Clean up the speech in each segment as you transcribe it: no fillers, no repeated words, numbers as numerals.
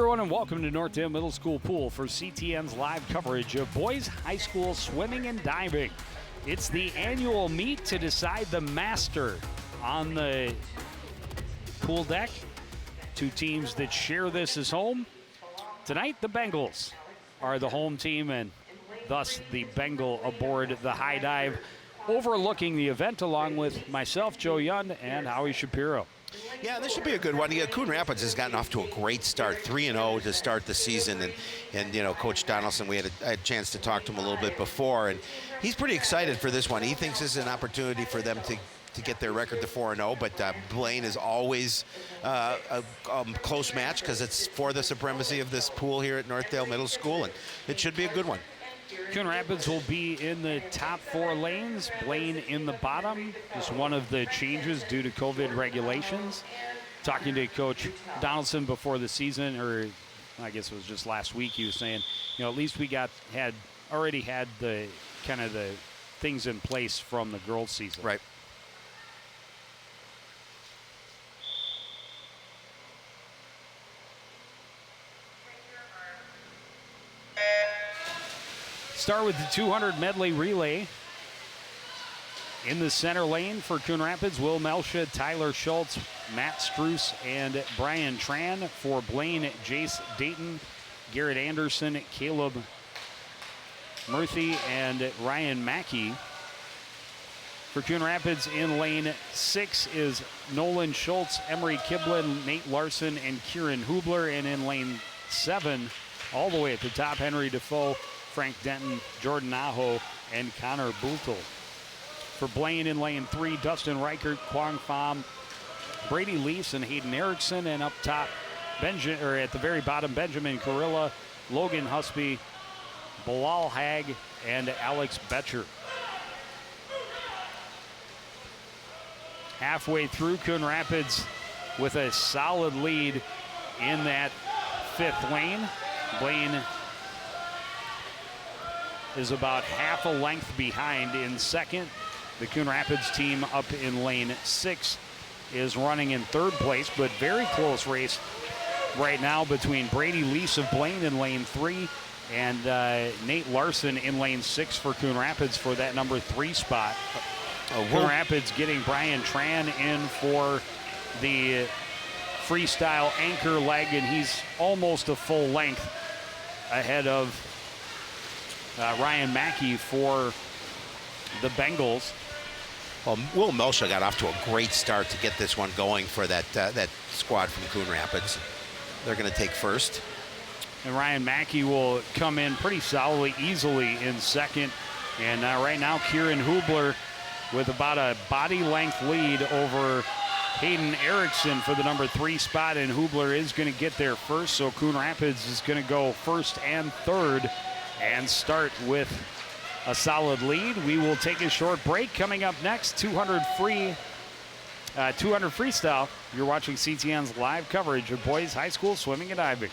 everyone, and welcome to Northdale Middle School Pool for CTN's live coverage of boys high school swimming and diving. It's the annual meet to decide the master on the pool deck. Two teams that share this as home. Tonight, the Bengals are the home team, and thus the Bengal aboard the high dive, overlooking the event along with myself, Joe Young, and Howie Shapiro. Yeah, this should be a good one. Yeah, Coon Rapids has gotten off to a great start, 3-0 to start the season, and you know, Coach Donaldson, we had a chance to talk to him a little bit before, and he's pretty excited for this one. He thinks this is an opportunity for them to get their record to 4-0, but Blaine is always a close match because it's for the supremacy of this pool here at Northdale Middle School, and it should be a good one. Coon Rapids will be in the top 4 lanes, Blaine in the bottom. Just one of the changes due to COVID regulations. Talking to Coach Donaldson before the season, or I guess it was just last week, he was saying, you know, at least we already had the kind of the things in place from the girls' season. Right. Start with the 200 medley relay. In the center lane for Coon Rapids, Will Melsha, Tyler Schultz, Matt Struess, and Brian Tran. For Blaine, Jace Dayton, Garrett Anderson, Caleb Murphy, and Ryan Mackey. For Coon Rapids in lane 6 is Nolan Schultz, Emery Kiblin, Nate Larson, and Kieran Hubler. And in lane 7, all the way at the top, Henry Defoe, Frank Denton, Jordan Aho, and Connor Bootle. For Blaine in lane 3, Dustin Reichert, Kwang Pham, Brady Leafs, and Hayden Erickson. And up top, at the very bottom, Benjamin Carilla, Logan Husby, Bilal Hag, and Alex Betcher. Halfway through, Coon Rapids with a solid lead in that 5th lane. Blaine is about half a length behind in second. The Coon Rapids team up in lane 6 is running in 3rd place, but very close race right now between Brady Lease of Blaine in lane 3 and Nate Larson in lane 6 for Coon Rapids for that number 3 spot. Coon Rapids getting Brian Tran in for the freestyle anchor leg, and he's almost a full length ahead of Ryan Mackey for the Bengals. Well, Will Melsha got off to a great start to get this one going for that squad from Coon Rapids. They're going to take first. And Ryan Mackey will come in pretty solidly, easily in second. And right now, Kieran Hubler with about a body length lead over Hayden Erickson for the number 3 spot, and Hubler is going to get there first. So Coon Rapids is going to go first and third and start with a solid lead. We will take a short break. Coming up next, 200 freestyle. You're watching CTN's live coverage of boys high school swimming and diving.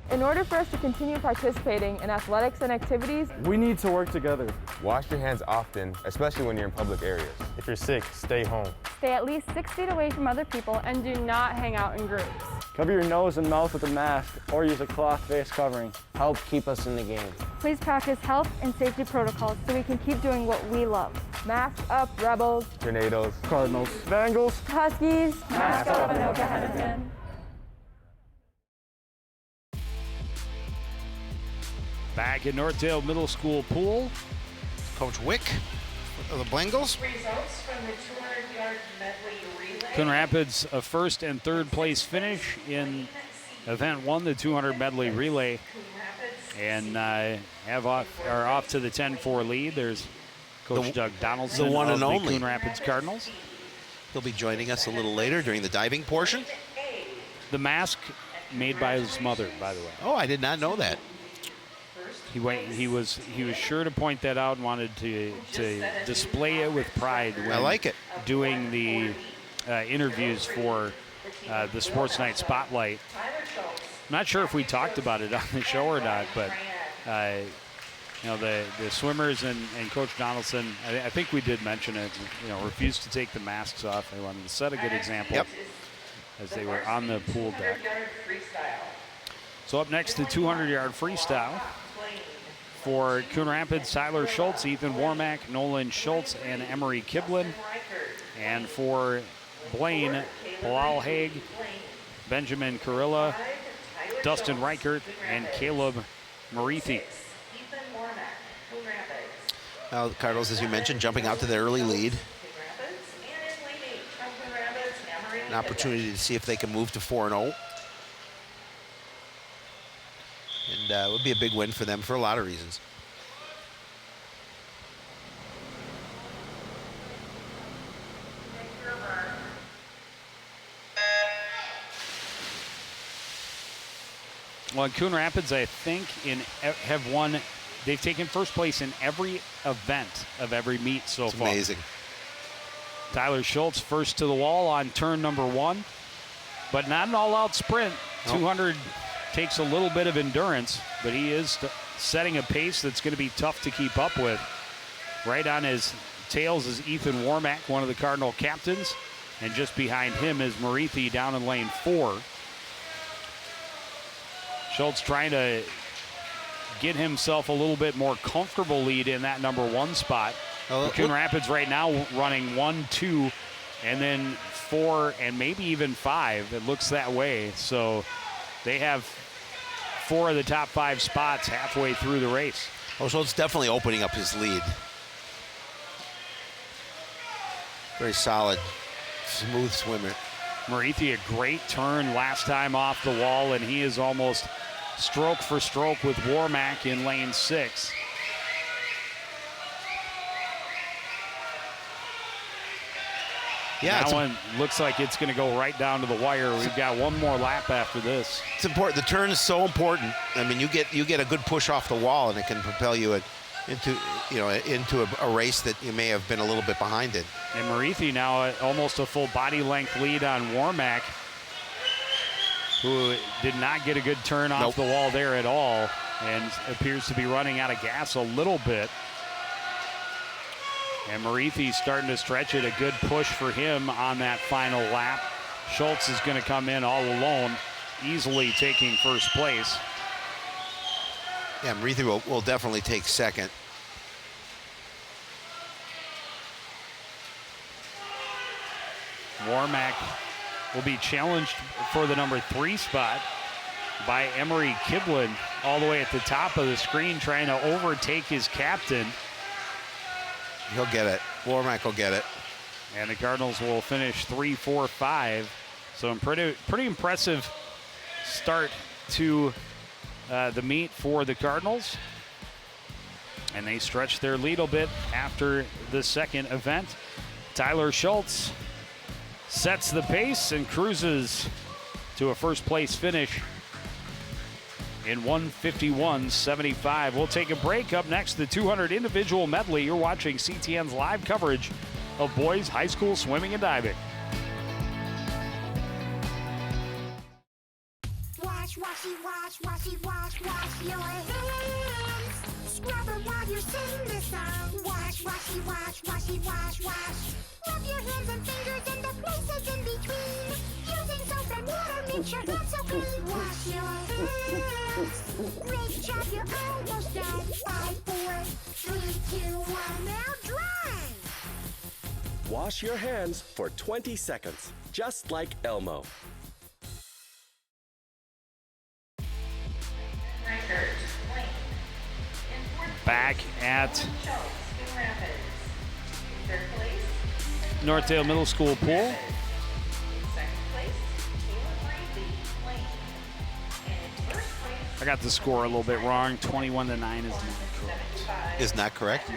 In order for us to continue participating in athletics and activities, we need to work together. Wash your hands often, especially when you're in public areas. If you're sick, stay home. stay at least 6 feet away from other people, and do not hang out in groups. Cover your nose and mouth with a mask or use a cloth face covering. Help keep us in the game. Please practice health and safety protocols so we can keep doing what we love. Mask up, Rebels. Tornadoes. Cardinals. Bengals. Huskies. Mask up, Anoka Henderson. Back at Northdale Middle School pool. Coach Wick of the Bengals. Results from the 200-yard medley relay. Coon Rapids a first and third place finish in event 1, the 200 medley relay, and are off to the 10-4 lead. There's Coach Doug Donaldson the one of and the only Coon Rapids Cardinals. He'll be joining us a little later during the diving portion. The mask made by his mother, by the way. Oh, I did not know that. He was sure to point that out and wanted to display it with pride when I like it. doing the interviews for the Sports Night Spotlight. I'm not sure if we talked about it on the show or not, but you know, the swimmers and Coach Donaldson, I think we did mention it, you know, refused to take the masks off. They wanted to set a good example as they were on the pool deck. So up next, the 200-yard freestyle for Coon Rapids, Tyler Schultz, Ethan Warmack, Nolan Schultz, and Emery Kiblin. And for Blaine, Bilal Haig, Benjamin Carilla, Dustin Reichert, and Caleb Marithi. Now the Cardinals, as you mentioned, jumping out to the early lead. An opportunity to see if they can move to 4-0. And it would be a big win for them for a lot of reasons. Well, in Coon Rapids, I think, have won. They've taken first place in every event of every meet so far. Amazing. Tyler Schultz first to the wall on turn number 1, but not an all-out sprint. Nope. 200 takes a little bit of endurance, but he is setting a pace that's going to be tough to keep up with. Right on his tails is Ethan Warmack, one of the Cardinal captains, and just behind him is Marithi down in lane 4. Schultz trying to get himself a little bit more comfortable lead in that number 1 spot. Coon Rapids right now running 1, 2, and then 4, and maybe even 5. It looks that way. So they have 4 of the top 5 spots halfway through the race. Oh, so it's definitely opening up his lead. Very solid, smooth swimmer. Marithi, a great turn last time off the wall, and he is almost stroke for stroke with Warmack in lane 6. Yeah, that one looks like it's going to go right down to the wire. We've got one more lap after this. It's important. The turn is so important. I mean, you get a good push off the wall, and it can propel you into a race that you may have been a little bit behind in. And Marithi now almost a full body length lead on Warmack, who did not get a good turn off the wall there at all, and appears to be running out of gas a little bit. And Marithi starting to stretch it. A good push for him on that final lap. Schultz is going to come in all alone, easily taking first place. Yeah, Marithi will definitely take second. Warmack will be challenged for the number 3 spot by Emery Kiblin, all the way at the top of the screen, trying to overtake his captain. He'll get it. Warmack will get it. And the Cardinals will finish 3, 4, 5. So pretty impressive start to the meet for the Cardinals. And they stretch their lead a bit after the second event. Tyler Schultz sets the pace and cruises to a first place finish in 1:51.75. We'll take a break. Up next, the 200 individual medley. You're watching CTN's live coverage of boys high school swimming and diving. Wash, washy, wash, washy, wash, wash your hands. Scrub them while you sing the song. Wash, washy, wash, washy, wash, wash. Rub your hands and fingers in the places in between. Using soap and water makes your hands so clean. Wash your hands. Great job, you're almost done. 5, 4, 3, 2, 1, now dry. Wash your hands for 20 seconds, just like Elmo. Back at Northdale Middle School pool. I got the score a little bit wrong. 21-9 is not correct. Is not correct?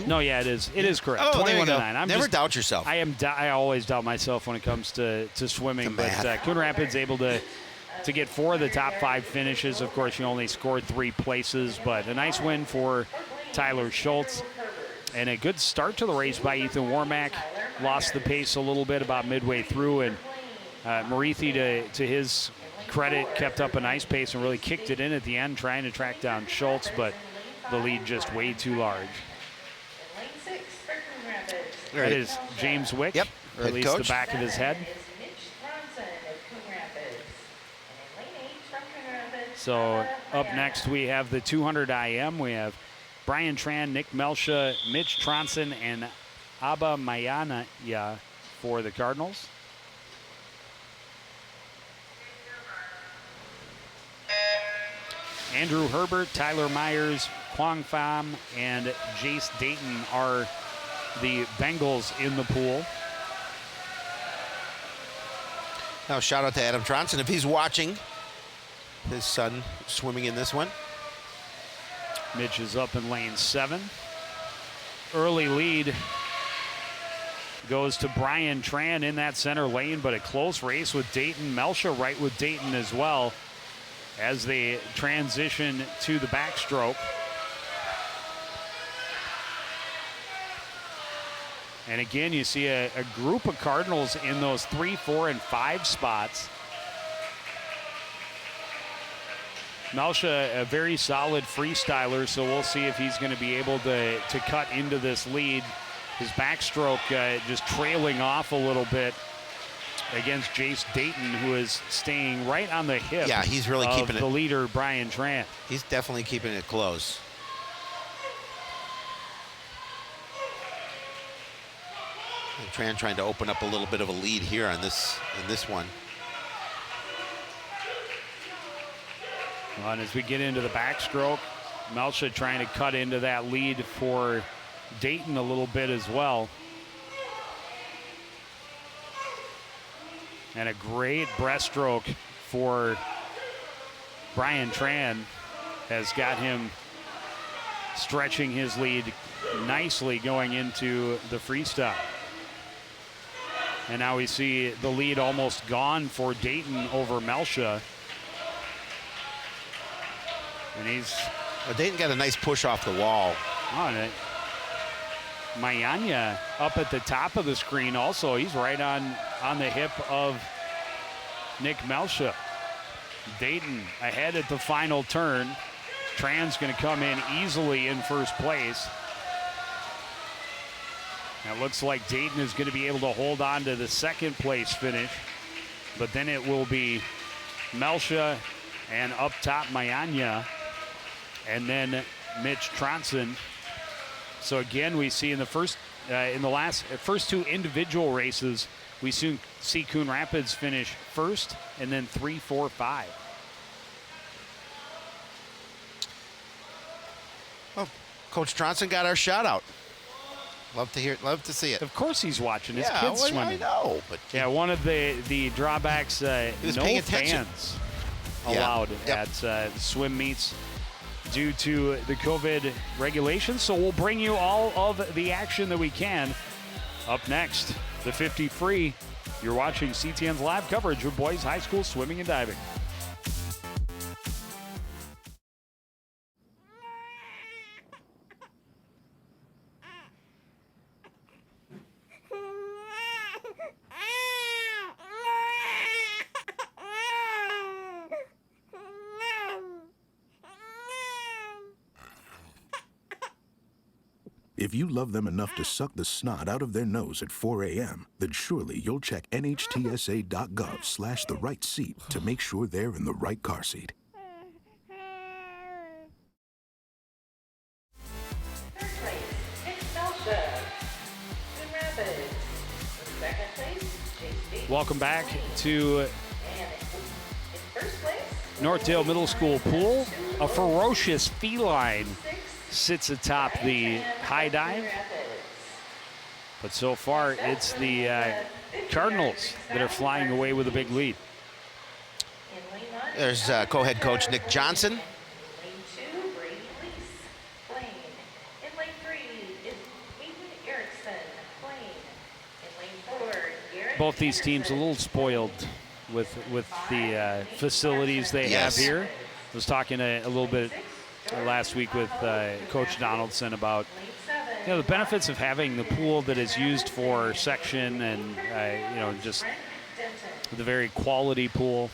No, yeah, it is. It is correct. Oh, 21-9. Never doubt yourself. I always doubt myself when it comes to swimming. But Coon Rapids able to get 4 of the top 5 finishes. Of course, you only scored 3 places, but a nice win for Tyler Schultz. And a good start to the race by Ethan Warmack. lost the pace a little bit about midway through, and Marithi, to his credit, kept up a nice pace and really kicked it in at the end, trying to track down Schultz, but the lead just way too large. Lane 6 for Coon Rapids. That is James Wick, Yep, or at head least coach. the back of his head. Is Mitch Bronson of Coon Rapids. And in lane 8 from Coon Rapids. So up Mayana. next we have the 200 IM. We have Brian Tran, Nick Melsha, Mitch Tronson, and Abba Mayana for the Cardinals. Andrew Herbert, Tyler Myers, Kwang Pham, and Jace Dayton are the Bengals in the pool. Now, shout out to Adam Tronson if he's watching. His son swimming in this one. Mitch is up in lane 7. Early lead goes to Brian Tran in that center lane, but a close race with Dayton. Melsha right with Dayton as well as they transition to the backstroke. And again, you see a group of Cardinals in those 3, 4, and 5 spots. Melsha, a very solid freestyler, so we'll see if he's going to be able to cut into this lead. His backstroke just trailing off a little bit against Jace Dayton, who is staying right on the hip. Yeah, he's really keeping the it. leader, Brian Tran. He's definitely keeping it close. And Tran trying to open up a little bit of a lead here on this one. Well, and as we get into the backstroke, Melsha trying to cut into that lead for Dayton a little bit as well. And a great breaststroke for Brian Tran has got him stretching his lead nicely going into the freestyle. And now we see the lead almost gone for Dayton over Melsha. And he's... Dayton got a nice push off the wall. on it. Mayanya up at the top of the screen also. He's right on the hip of Nick Melsha. Dayton ahead at the final turn. Tran's going to come in easily in first place. It looks like Dayton is going to be able to hold on to the second place finish, but then it will be Melsha and up top Mayanya, and then Mitch Tronson. So again, we see in the first two individual races, we soon see Coon Rapids finish first, and then 3, 4, 5. Well, Coach Tronson got our shout out. Love to see it. Of course he's watching. His Yeah, kids well, swimming. I know, but Yeah, one of the drawbacks, was no paying attention. fans Yeah. allowed Yep. at swim meets due to the COVID regulations. So we'll bring you all of the action that we can. Up next, the 50 free. You're watching CTN's live coverage of boys high school swimming and diving. If you love them enough to suck the snot out of their nose at 4 a.m., then surely you'll check nhtsa.gov/the right seat to make sure they're in the right car seat. Third place, Nick Melsha, Coon Rapids. In second place, Jace Dayton. Welcome back to And in first place, Northdale Middle School pool. A ferocious feline sits atop the high dive. But so far, it's the Cardinals that are flying away with a big lead. in lane 1, There's co-head coach Nick Johnson. lane 2, Brady Lease, Blaine. In lane 3 is Hayden Erickson, Blaine. In lane 4, Garrett Both these teams a little spoiled with the facilities they Yes. have here. I was talking a little bit last week with Coach Donaldson about lane 7, You know, the benefits of having the pool that is used for section and, you know, just the very quality pool.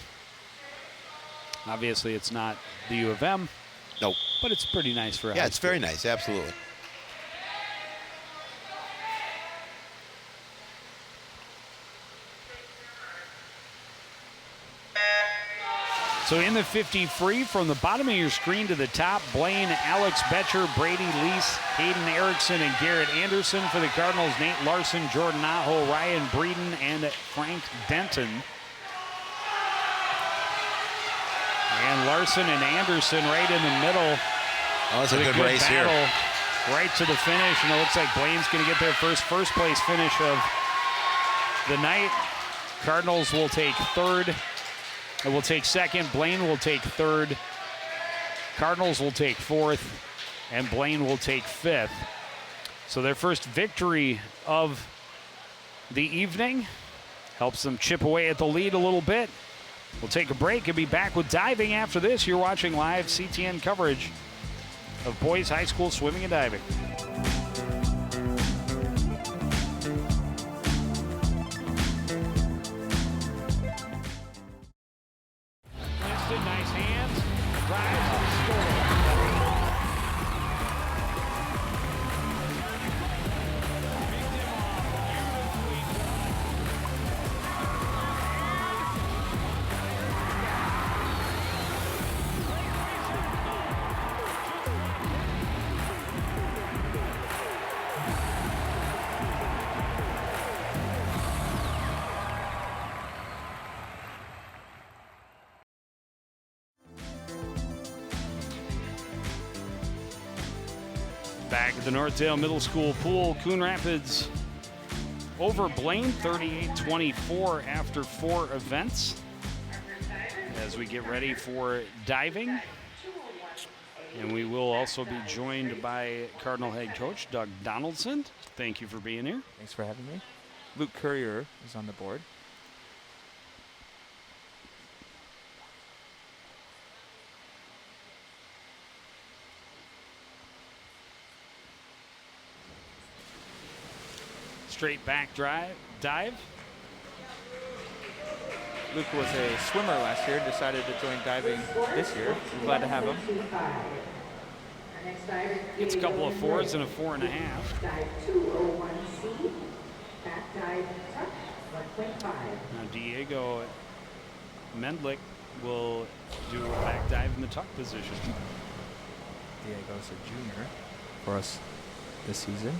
Obviously, it's not the U of M. Nope. But it's pretty nice for a Yeah, high it's school. very nice, absolutely. So in the 50 free, from the bottom of your screen to the top, Blaine, Alex Betcher, Brady Lease, Hayden Erickson, and Garrett Anderson. For the Cardinals, Nate Larson, Jordan Aho, Ryan Breeden, and Frank Denton. And Larson and Anderson right in the middle. Oh, that's a good race battle here. right to the finish, and it looks like Blaine's going to get their first place finish of the night. Cardinals will take third. It will take second. Blaine will take third. Cardinals will take fourth. And Blaine will take fifth. So their first victory of the evening helps them chip away at the lead a little bit. We'll take a break and be back with diving after this. You're watching live CTN coverage of boys high school swimming and diving. Nice hands, drives and scores. Back at the Northdale Middle School pool, Coon Rapids over Blaine 38-24 after 4 events. As we get ready for diving. And we will also be joined by Cardinal head coach Doug Donaldson. Thank you for being here. Thanks for having me. Luke Courier is on the board. Straight back dive. Luke was a swimmer last year, decided to join diving this year. I'm glad to have him. Gets a couple of 4s and a 4.5. Dive 201C, back dive tuck 1.5. Now Diego Mendlick will do a back dive in the tuck position. Diego's a junior for us this season.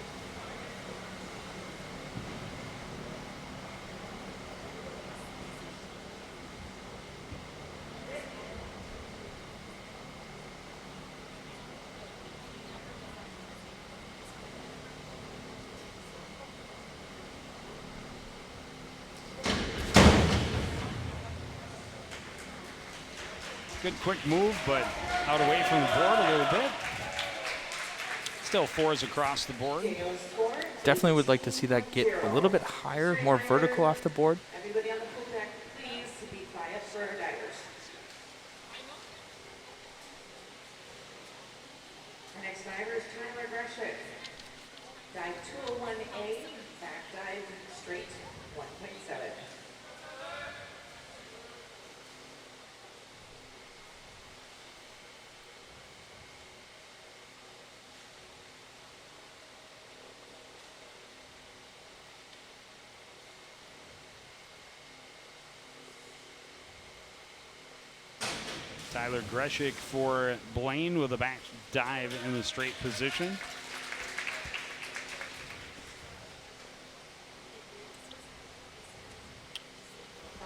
Good quick move, but out away from the board a little bit. Still 4s across the board. Definitely would like to see that get a little bit higher, more vertical off the board. Everybody on the pool deck, please be quiet for our divers. Our next diver is Tyler Greshek. Dive 201A, back dive straight 1.7. Tyler Greshek for Blaine with a back dive in the straight position.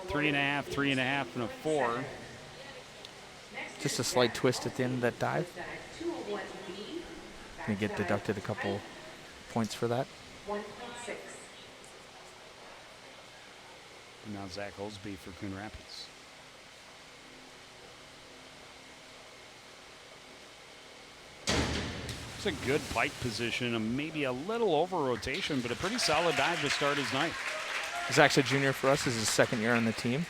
Three and a half, and a 4. Just a slight twist at the end of that dive. Gonna get deducted a couple points for that. 1.6. And now Zach Olsby for Coon Rapids. It's a good pike position, maybe a little over rotation, but a pretty solid dive to start his night. Zach's a junior for us. This is his second year on the team.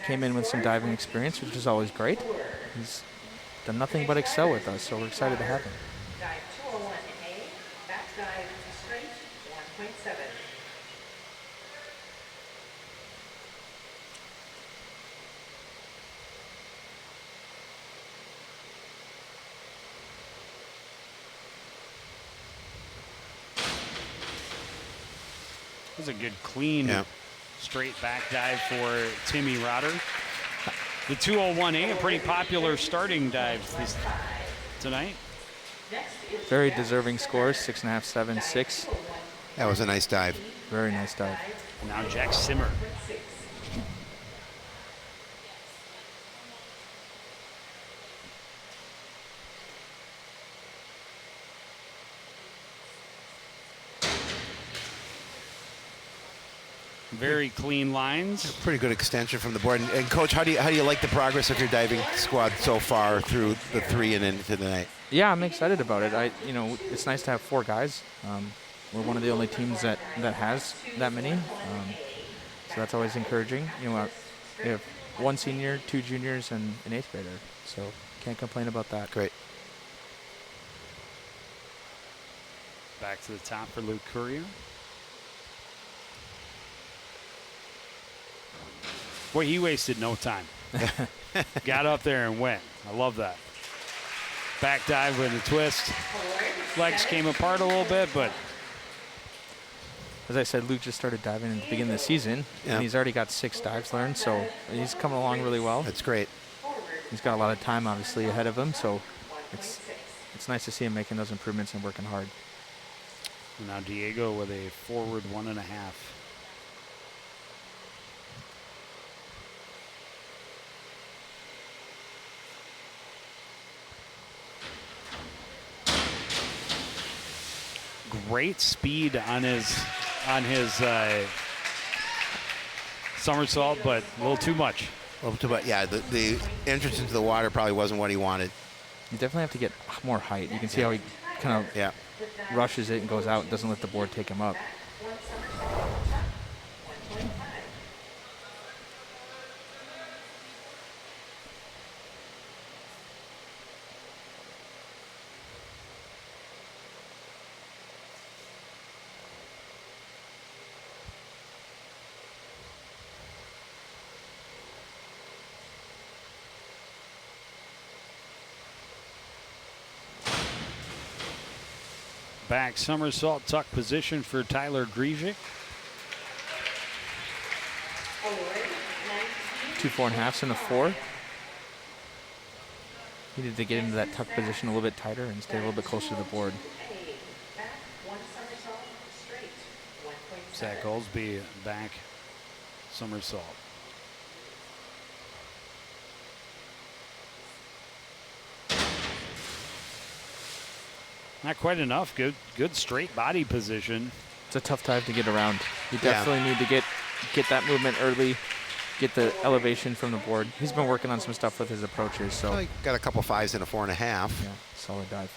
Came in with some diving experience, which is always great. He's done nothing but excel with us, so we're excited to have him. Dive 201A, was a good, clean, straight back dive for Timmy Rotter. The 201A, a pretty popular starting dive tonight. Very deserving scores, 6.5, 7, 6. That was a nice dive. Very nice dive. Now Jack Simmer. Very clean lines. Pretty good extension from the board. And Coach, how do you like the progress of your diving squad so far through the 3 and into the night? Yeah, I'm excited about it. It's nice to have 4 guys. We're one of the only teams that has that many, so that's always encouraging. We have 1 senior, 2 juniors, and an 8th grader, so can't complain about that. Great. Back to the top for Luke Courier. Boy, he wasted no time. Got up there and went. I love that. Back dive with a twist. Legs came apart a little bit, but as I said, Luke just started diving at the beginning of the season, and he's already got 6 dives learned, so he's coming along really well. That's great. He's got a lot of time, obviously, ahead of him, so it's nice to see him making those improvements and working hard. And now Diego with a forward 1.5. Great speed on his somersault, but a little too much. A little too much. Yeah, the entrance into the water probably wasn't what he wanted. You definitely have to get more height. You can see how he kind of rushes it and goes out and doesn't let the board take him up. Back somersault tuck position for Tyler Griezik. 2 4.5s and a 4. Needed to get into that tuck position a little bit tighter and stay a little bit closer to the board. Zach Goldsby back somersault. Not quite enough. Good straight body position. It's a tough dive to get around. You definitely need to get that movement early, get the elevation from the board. He's been working on some stuff with his approaches. So he got a couple 5s and a 4.5. Yeah, solid dive.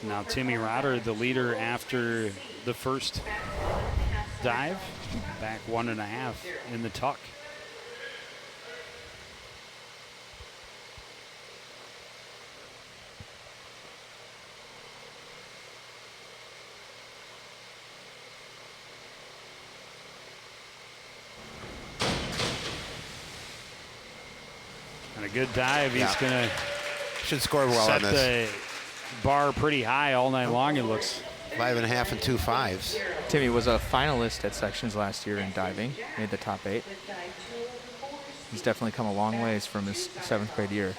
Now Timmy Rotter, the leader after the first dive, back 1.5 in the tuck. And a good dive. He's gonna should score well set on this. the bar pretty high all night long, it looks. 5.5 and 2 5s. Timmy was a finalist at sections last year in diving, made the top 8. He's definitely come a long ways from his 7th grade year.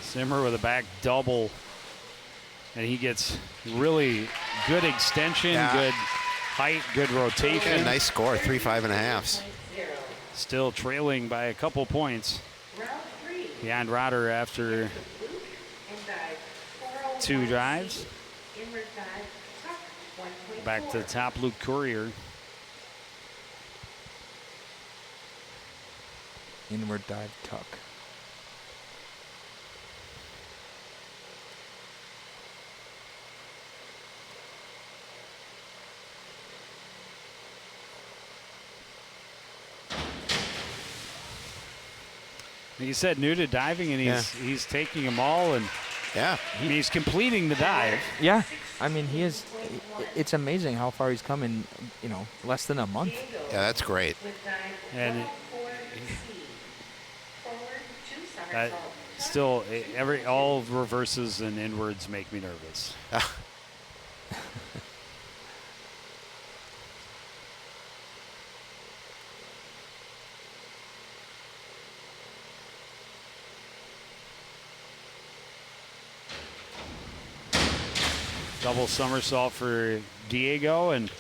Simmer with a back double, and he gets really good extension, good height, good rotation. Yeah, nice score, 3 5.5s. Still trailing by a couple points behind Rotter after 2 drives. Back to the top, Luke Courier. Inward dive tuck. Like you said, new to diving, and he's taking them all and Yeah. He's completing the dive. Yeah. I mean, he is. It's amazing how far he's come in, less than a month. Yeah, that's great. And still, all reverses and inwards make me nervous. Double somersault for Diego, and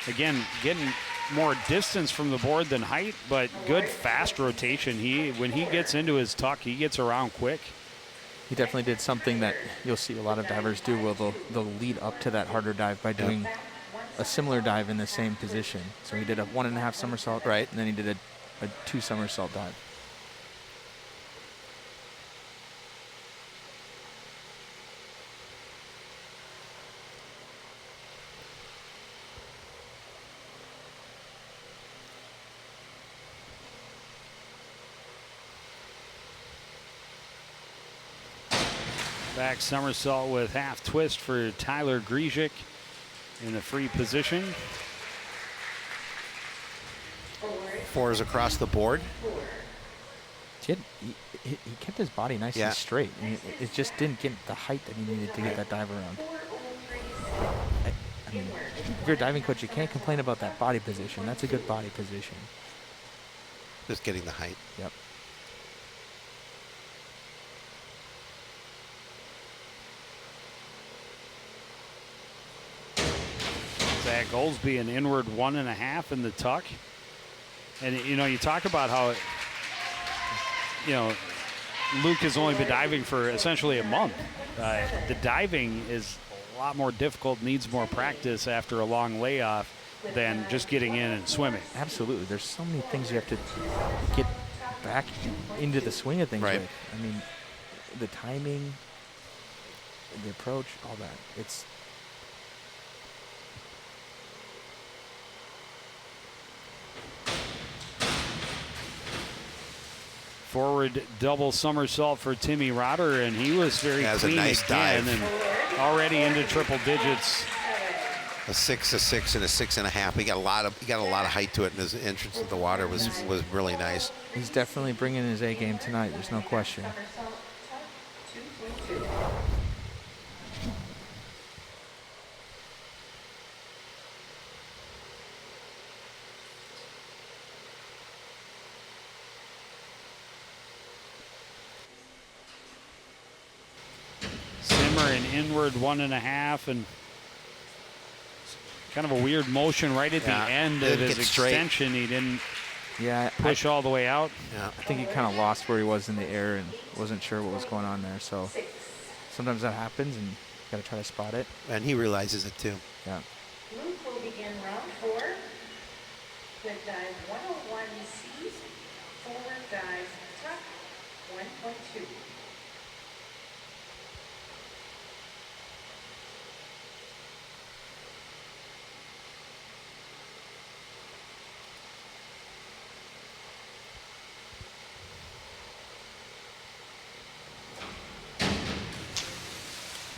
again, getting more distance from the board than height, but good fast rotation. When he gets into his tuck, he gets around quick. He definitely did something that you'll see a lot of divers do. They'll lead up to that harder dive by doing a similar dive in the same position. So he did a 1.5 somersault, right, and then he did a 2 somersault dive. Back somersault with half twist for Tyler Grzyk in the free position. 4s across the board. He kept his body nice and straight. And it just didn't get the height that he needed to get that dive around. I mean, if you're a diving coach, you can't complain about that body position. That's a good body position. Just getting the height. Yep. Zach Goldsby an inward 1.5 in the tuck. And, you talk about how, Luke has only been diving for essentially a month. The diving is a lot more difficult, needs more practice after a long layoff than just getting in and swimming. Absolutely. There's so many things you have to get back into the swing of things with. I mean, the timing, the approach, all that. It's forward double somersault for Timmy Rotter, and he was very clean again, and already into triple digits. A 6, a 6, and a 6.5. He got a lot of height to it, and his entrance to the water was really nice. He's definitely bringing his A game tonight. There's no question. An inward 1.5, and kind of a weird motion right at the end of his extension. He didn't push all the way out. Yeah, I think he kind of lost where he was in the air and wasn't sure what was going on there. So sometimes that happens, and you got to try to spot it. And he realizes it too. Yeah. Luke will begin round 4 with dive 101C, forward dive tuck 1.2.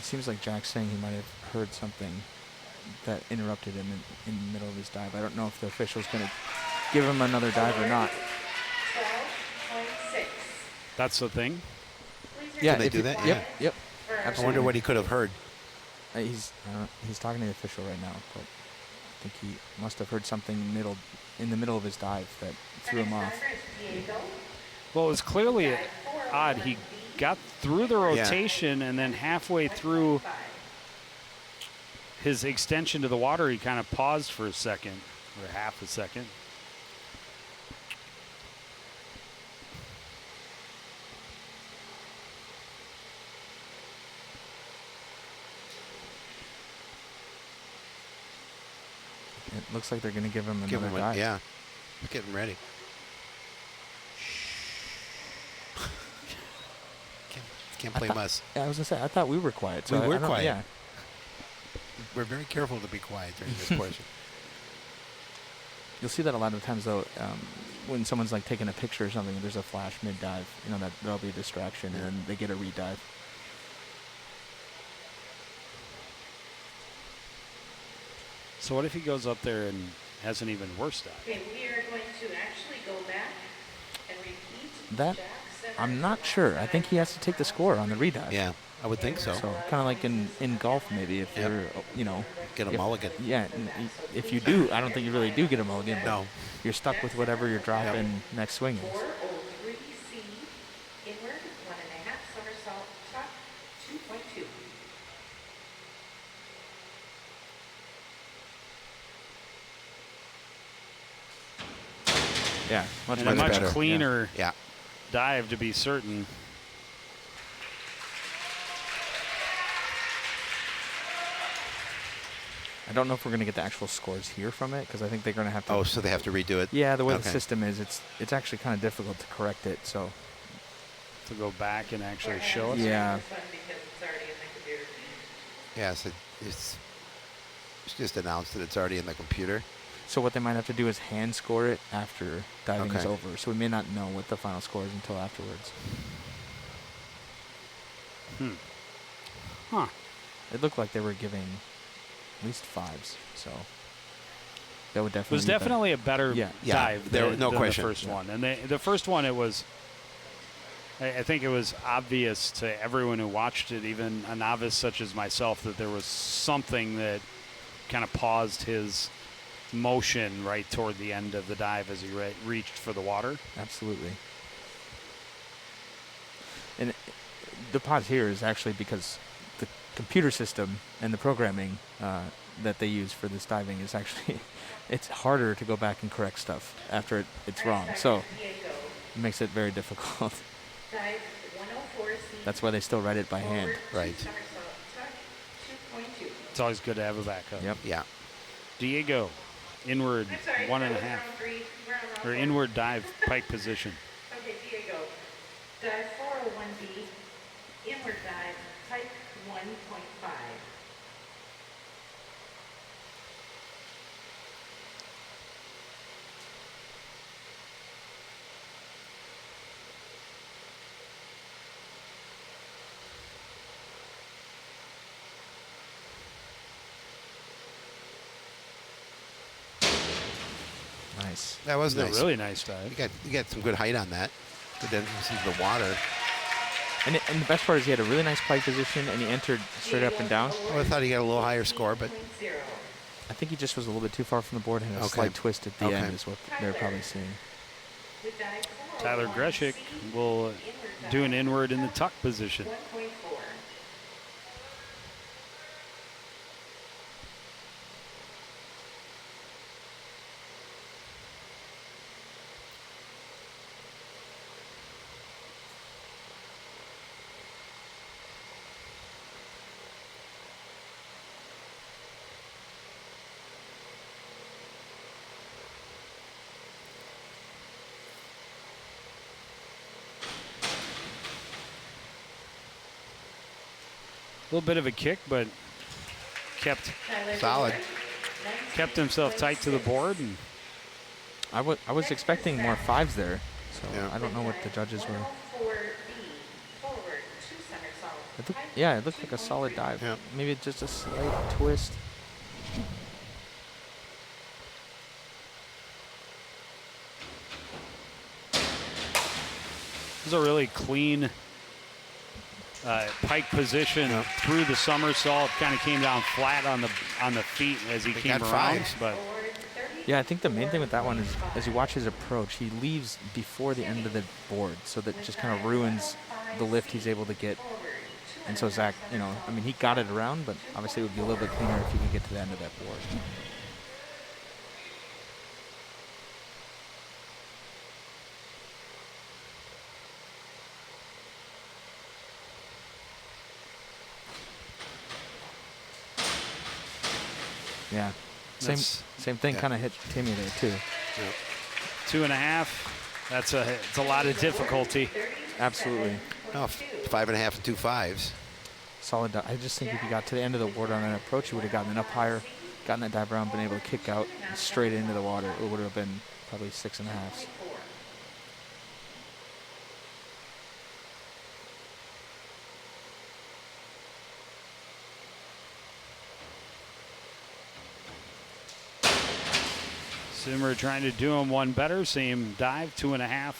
Seems like Jack's saying he might have heard something that interrupted him in the middle of his dive. I don't know if the official's going to give him another dive or not. 12.6. That's the thing? Yeah, Can they do that? Yep, yep. I wonder what he could have heard. He's talking to the official right now, but I think he must have heard something in the middle of his dive that threw him off. Well, it was clearly odd. He got through the rotation, and then halfway through his extension to the water, he kind of paused for a second, or half a second. It looks like they're going to give him another dive. Yeah, getting ready. Can't blame us. I was going to say, I thought we were quiet. So we were quiet. Yeah. We're very careful to be quiet during this portion. You'll see that a lot of times, though, when someone's like taking a picture or something, there's a flash mid-dive. That'll be a distraction, and then they get a re-dive. So what if he goes up there and has an even worse dive? Okay, we are going to actually go back and repeat That, I'm not sure. I think he has to take the score on the redive. Yeah, I would think so. So kind of like in golf, maybe if you're, Get a mulligan. Yeah, if you do, I don't think you really do get a mulligan. No. You're stuck with whatever your drop and next swing is. 403C, inward, 1.5, somersault, tuck, 2.2. Yeah, much And a much better. cleaner Yeah. dive to be certain. I don't know if we're going to get the actual scores here from it because I think they're going to have to. Oh, so they have to redo it? Yeah, the way the Okay. system is, it's actually kind of difficult to correct it. So To go back and actually show us. yeah, This one because it's already in the computer. Yeah, so it's just announced that it's already in the computer. so what they might have to do is hand score it after diving is Okay. over. So we may not know what the final score is until afterwards. Huh. It looked like they were giving at least 5s. So that would It definitely was be better. definitely a better Yeah, dive there- than, no than question. the first one. And the first one, it was, I think it was obvious to everyone who watched it, even a novice such as myself, that there was something that kind of paused his motion right toward the end of the dive as he reached for the water. Absolutely. And the pause here is actually because the computer system and the programming that they use for this diving is actually, it's harder to go back and correct stuff after it's wrong. So it makes it very difficult. Dive 104C. That's why they still write it by hand. Right. Somersault, tuck, 2.2. It's always good to have a backup. Yep. Yeah. Diego, inward I'm sorry, 1.5, that was round 3. We're on round or 4. inward dive pike position. Okay, Diego. Dive 401B, inward dive, pike 1.5. Nice. That was It was nice. a really nice dive. You got some good height on that. Good entrance into the water. And the best part is he had a really nice pike position and he entered straight up and down. Oh, I thought he got a little higher score, but 0. I think he just was a little bit too far from the board and a Okay. slight twist at the Okay. end is what they're probably seeing. With dive Tyler 401C, Greshik will do an inward in the tuck position. 1.4. A little bit of a kick, but kept solid. kept himself tight to the board. And I was expecting more 5s there, so Yeah. I don't know what the judges were. 104B, forward, 2 somersault. Yeah, it looked like a solid dive. Yeah. Maybe just a slight twist. it was a really clean pike position through the somersault. Kind of came down flat on the feet as he They came got around. 5s. But Yeah, I think the main thing with that one is as you watch his approach, he leaves before the end of the board, so that just kind of ruins the lift he's able to get. And so Zach, I mean, he got it around, but obviously it would be a little bit cleaner if he could get to the end of that board. Yeah, same thing kind of hit Timmy there too. 2.5. It's a lot of difficulty. Absolutely. Oh, 5.5 and 2 5s. Solid dive. I just think if you got to the end of the board on that approach, you would have gotten it up higher, gotten that dive around, been able to kick out straight into the water. It would have been probably 6.5s. Simmer trying to do him one better. Same dive, 2.5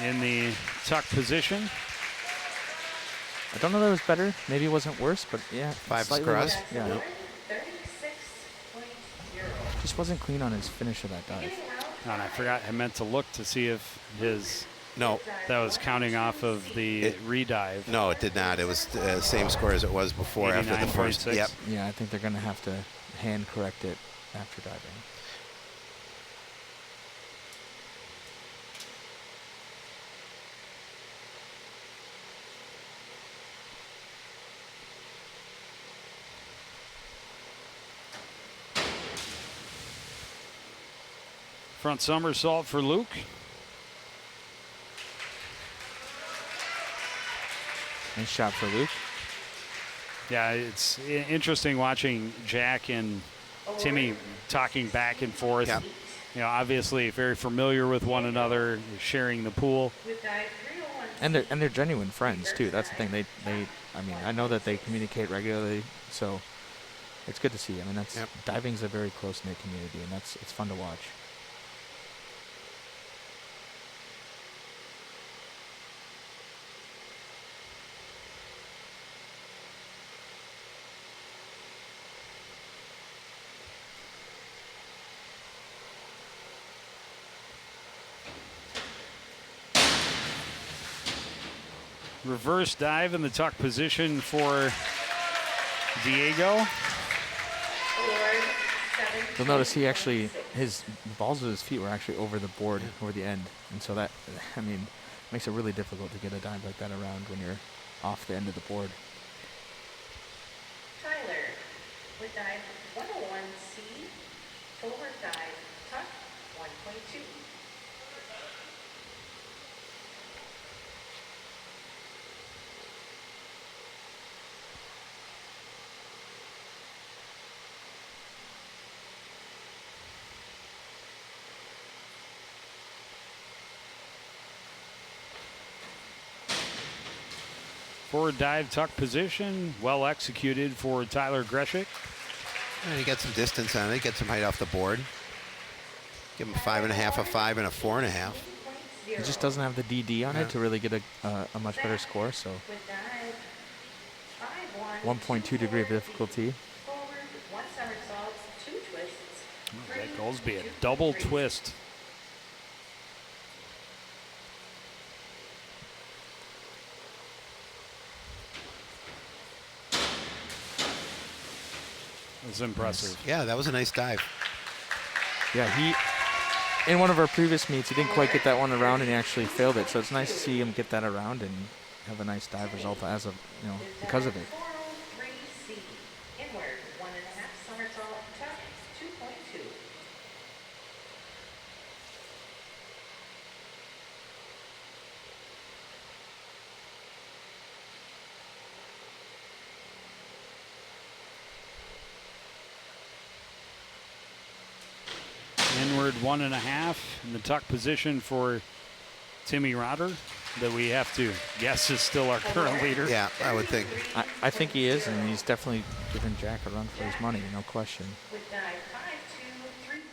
in the tuck position. I don't know that it was better. Maybe it wasn't worse, but yeah. 5 slightly cross. worse. Yeah. Yep. 36.0. Just wasn't clean on his finish of that dive. And I forgot, I meant to look to see if his, No, that was counting off of the redive. no, it did not. It was the same score as it was before after the first. 89.6. Yep. Yeah, I think they're going to have to hand correct it after diving. Front somersault for Luke. Nice shot for Luke. Yeah, it's interesting watching Jack and Timmy talking back and forth. Yeah. You know, obviously very familiar with one another, sharing the pool. With dive 301. And they're genuine friends too. That's the thing. They I mean, I know that they communicate regularly, so it's good to see. I mean, that's diving's a very close-knit community, and it's fun to watch. Reverse dive in the tuck position for Diego. You'll notice he actually, his balls of his feet were actually over the board, over the end. And so that, I mean, makes it really difficult to get a dive like that around when you're off the end of the board. Tyler with dive 101C, forward dive, tuck 1.2. Forward dive tuck position, well executed for Tyler Greshik. And he got some distance on it. Get some height off the board. Give him 5.5, a 5, and a 4.5. He just doesn't have the DD on it to really get a much better score. So With dive 1.2 degree of difficulty. forward, 1 somersault, 2 twists. That Goldsby, a double twist. That's impressive. Yeah, that was a nice dive. Yeah, in one of our previous meets, he didn't quite get that one around, and he actually failed it. So it's nice to see him get that around and have a nice dive result as of, because of it. 403C, inward, 1.5 somersault, tuck 2.2. Inward 1.5 in the tuck position for Timmy Rotter, that we have to guess is still our current leader. Yeah, I would think. I think he is, and he's definitely giving Jack a run for his money, no question. With dive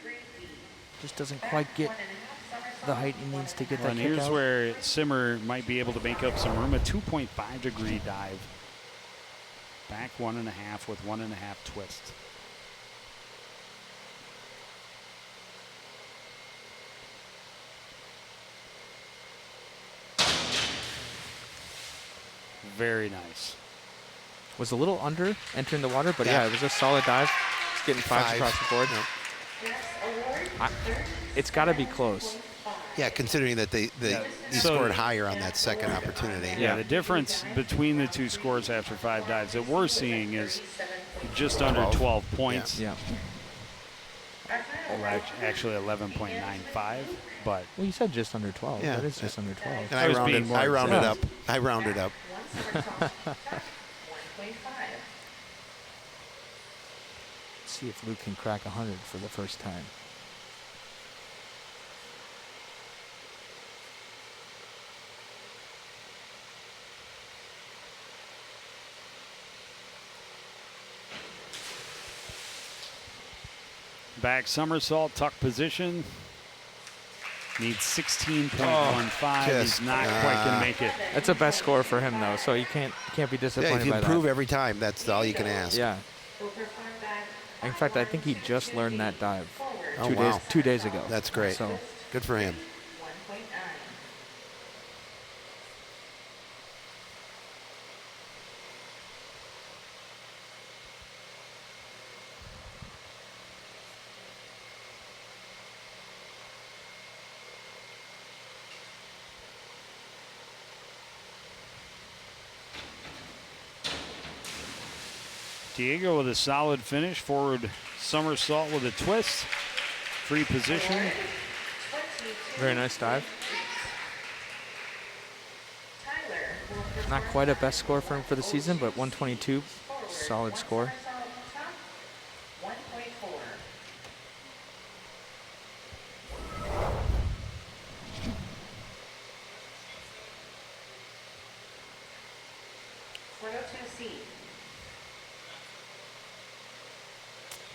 5233B. Just doesn't quite get the height he needs to get Well, that and kick here's out. where Simmer might be able to make up some room. A 2.5 degree dive. Back 1.5 with 1.5 twist. Very nice. Was a little under entering the water, but yeah, it was a solid dive. It's getting 5 across the board. It's got to be close. Yeah, considering that he scored higher on that second opportunity. Yeah, the difference between the two scores after 5 dives that we're seeing is just under 12 points. Yeah. Well, actually 11.95, but Well, you said just under 12. Yeah. That is just under 12. And I was being more I rounded up. exact. I rounded up. 1 somersault, tuck 1.5. See if Luke can crack 100 for the first time. Back somersault, tuck position. Needs 16.15. He's not quite going to make it. That's a best score for him, though, so you can't be disappointed if you by improve that. every time, that's all you can ask. Yeah. In fact, I think he just learned that dive wow. 2 days ago. That's great. So good for him. Diego with a solid finish. Forward somersault with a twist. Free position. very nice dive. Not quite a best score for him for the season, but 122, solid score.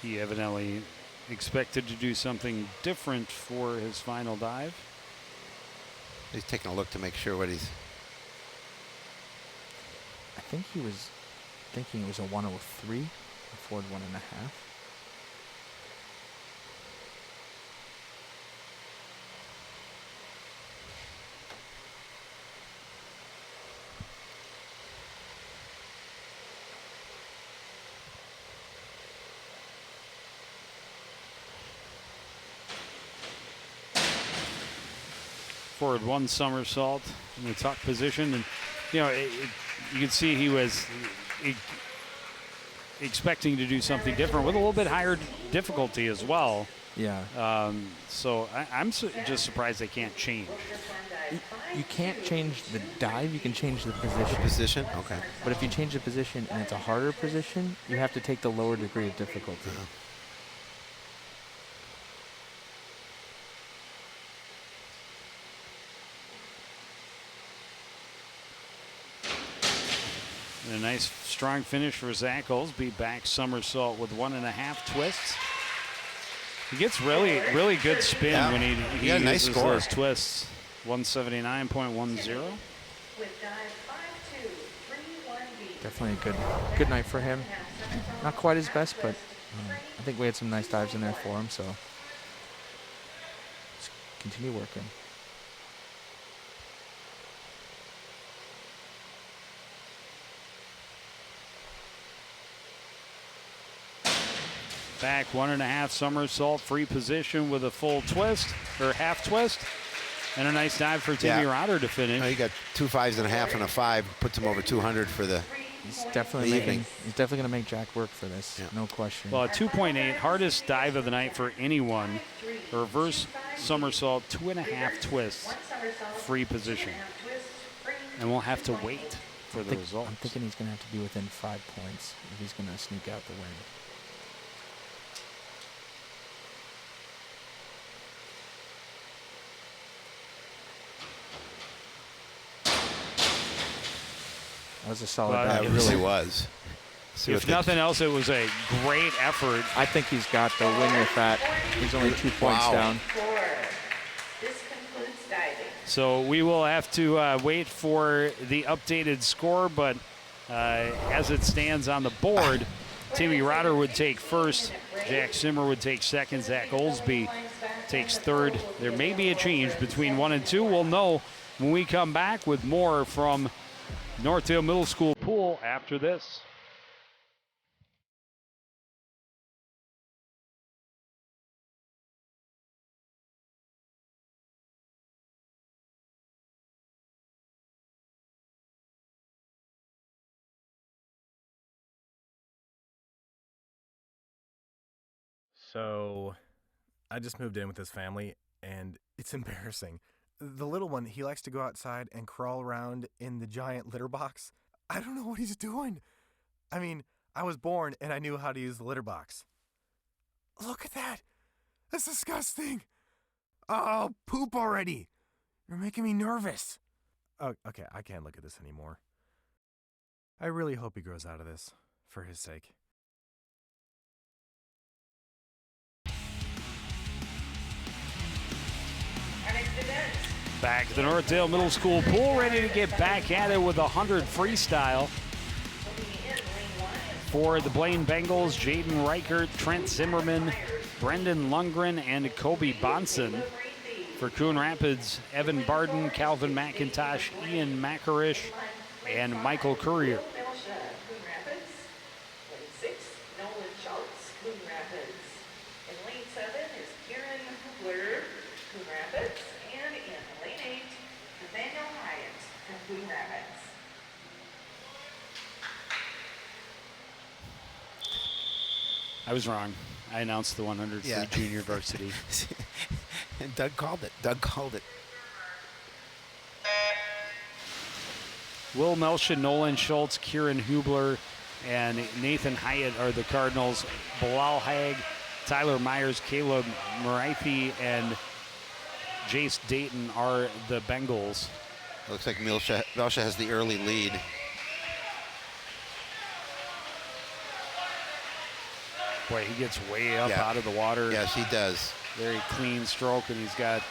He evidently expected to do something different for his final dive. He's taking a look to make sure what he's... I think he was thinking it was a 103, a forward 1.5. Forward one somersault in the tuck position, and you know you can see he was expecting to do something different with a little bit higher difficulty as well. Yeah. So I'm just surprised they can't change. You can't change the dive. You can change the position. Position? Okay. But if you change the position and it's a harder position, you have to take the lower degree of difficulty. And a nice strong finish for Zach Olsby. Back somersault with 1.5 twists. He gets really good spin when he uses nice score. those twists. 179.10. Definitely a good night for him. Not quite his best, but I think we had some nice dives in there for him. So let's continue working. Back 1.5 somersault, free position with a full twist or half twist, and a nice dive for Timmy Rotter to finish. He got 2 5s.5 and a 5, puts him over 200 for the. He's definitely going to make Jack work for this, no question. Well, a 2.8, hardest dive of the night for anyone. A reverse somersault, 2.5 twists, free position, and we'll have to wait for the results. I'm thinking he's going to have to be within 5 points if he's going to sneak out the win. That was a solid dive. It really was. If nothing else, it was a great effort. I think he's got the win with that. He's only 2 points down. This concludes diving. So we will have to wait for the updated score, but as it stands on the board, Timmy Rotter would take first, Jack Simmer would take second, Zach Olsby takes third. There may be a change between 1 and 2. We'll know when we come back with more from Northdale Middle School pool after this. So I just moved in with his family, and it's embarrassing. The little one, he likes to go outside and crawl around in the giant litter box. I don't know what he's doing. I mean, I was born and I knew how to use the litter box. Look at that. That's disgusting. Oh, poop already. You're making me nervous. Oh, okay, I can't look at this anymore. I really hope he grows out of this, for his sake. Back to the Northdale Middle School pool, ready to get back at it with 100 freestyle. For the Blaine Bengals, Jaden Reichert, Trent Zimmerman, Brendan Lundgren, and Kobe Bonson. For Coon Rapids, Evan Barden, Calvin McIntosh, Ian Macarish, and Michael Courier. Coon Rapids. Lane 6, Nolan Schultz, Coon Rapids. In lane 7 is Kieran Hubler, Coon Rapids. And in lane 8, Nathaniel Hyatt from Coon Rapids. I was wrong. I announced the 100 free junior varsity. And Doug called it. Doug called it. Will Melsha, Nolan Schultz, Kieran Hubler, and Nathan Hyatt are the Cardinals. Bilal Haig, Tyler Myers, Caleb Muraithi, and Jace Dayton are the Bengals. Looks like Melsha has the early lead. Boy, he gets way up out of the water. Yes, he does. Very clean stroke, and he's got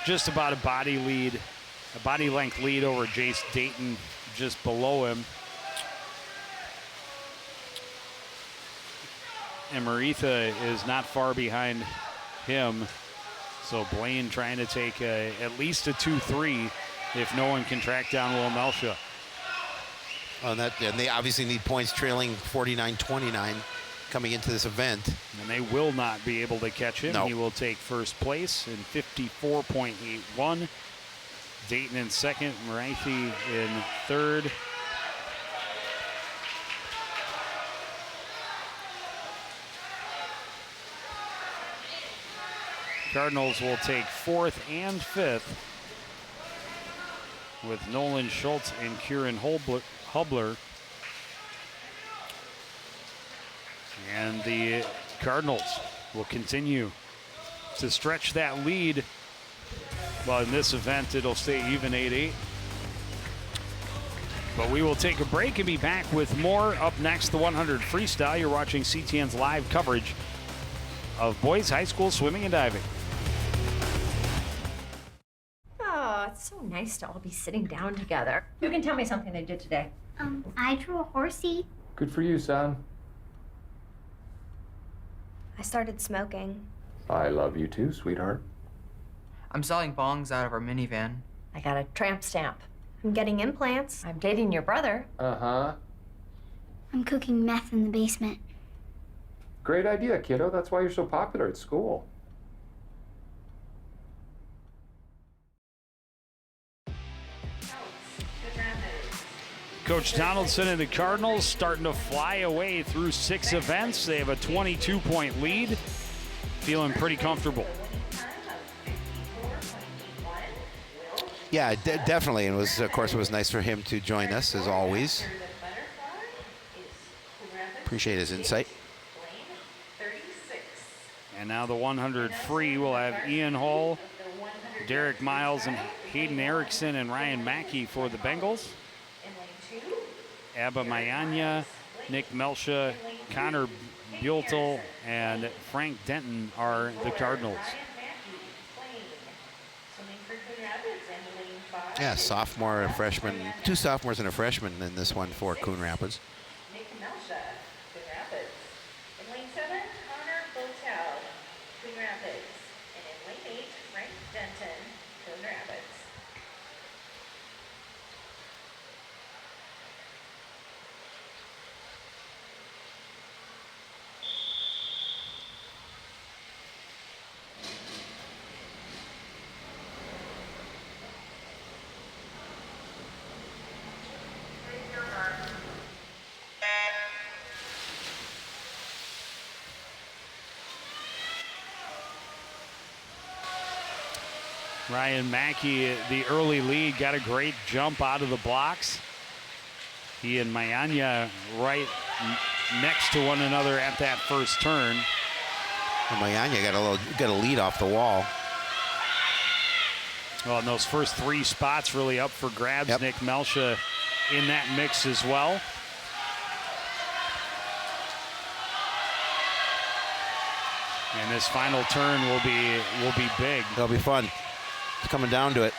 just about a body length lead over Jace Dayton just below him. And Maritha is not far behind him. So Blaine trying to take at least a 2-3 if no one can track down Will Melsha. And they obviously need points, trailing 49-29 coming into this event. And they will not be able to catch him. No. He will take first place in 54.81. Dayton in second, Muraithi in third. Cardinals will take fourth and fifth with Nolan Schultz and Kieran Hubler. And the Cardinals will continue to stretch that lead. Well, in this event, it'll stay even 8-8. But we will take a break and be back with more. Up next, the 100 freestyle. You're watching CTN's live coverage of boys high school swimming and diving. Oh, it's so nice to all be sitting down together. You can tell me something they did today. I drew a horsey. Good for you, son. I started smoking. I love you too, sweetheart. I'm selling bongs out of our minivan. I got a tramp stamp. I'm getting implants. I'm dating your brother. Uh-huh. I'm cooking meth in the basement. Great idea, kiddo. That's why you're so popular at school. Coach Donaldson and the Cardinals starting to fly away through 6 events. They have a 22-point lead. Feeling pretty comfortable. Yeah, definitely. And of course, it was nice for him to join us, as always. Appreciate his insight. And now the 100 free will have Ian Hull, Derek Miles, and Hayden Erickson and Ryan Mackey for the Bengals. Abba Mayanya, Nick Melsha, Connor Bueltel, and Frank Denton are the Cardinals. Yeah, sophomore and freshman. 2 sophomores and a freshman in this one for Coon Rapids. Nick Melsha, Coon Rapids. In lane 7, Connor Bueltel, Coon Rapids. And in lane 8, Frank Denton, Coon Rapids. Ryan Mackey, the early lead, got a great jump out of the blocks. He and Mayanya right next to one another at that first turn. And Mayanya got a lead off the wall. Well, and those first 3 spots really up for grabs. Yep. Nick Melsha in that mix as well. And this final turn will be big. That'll be fun. It's coming down to it.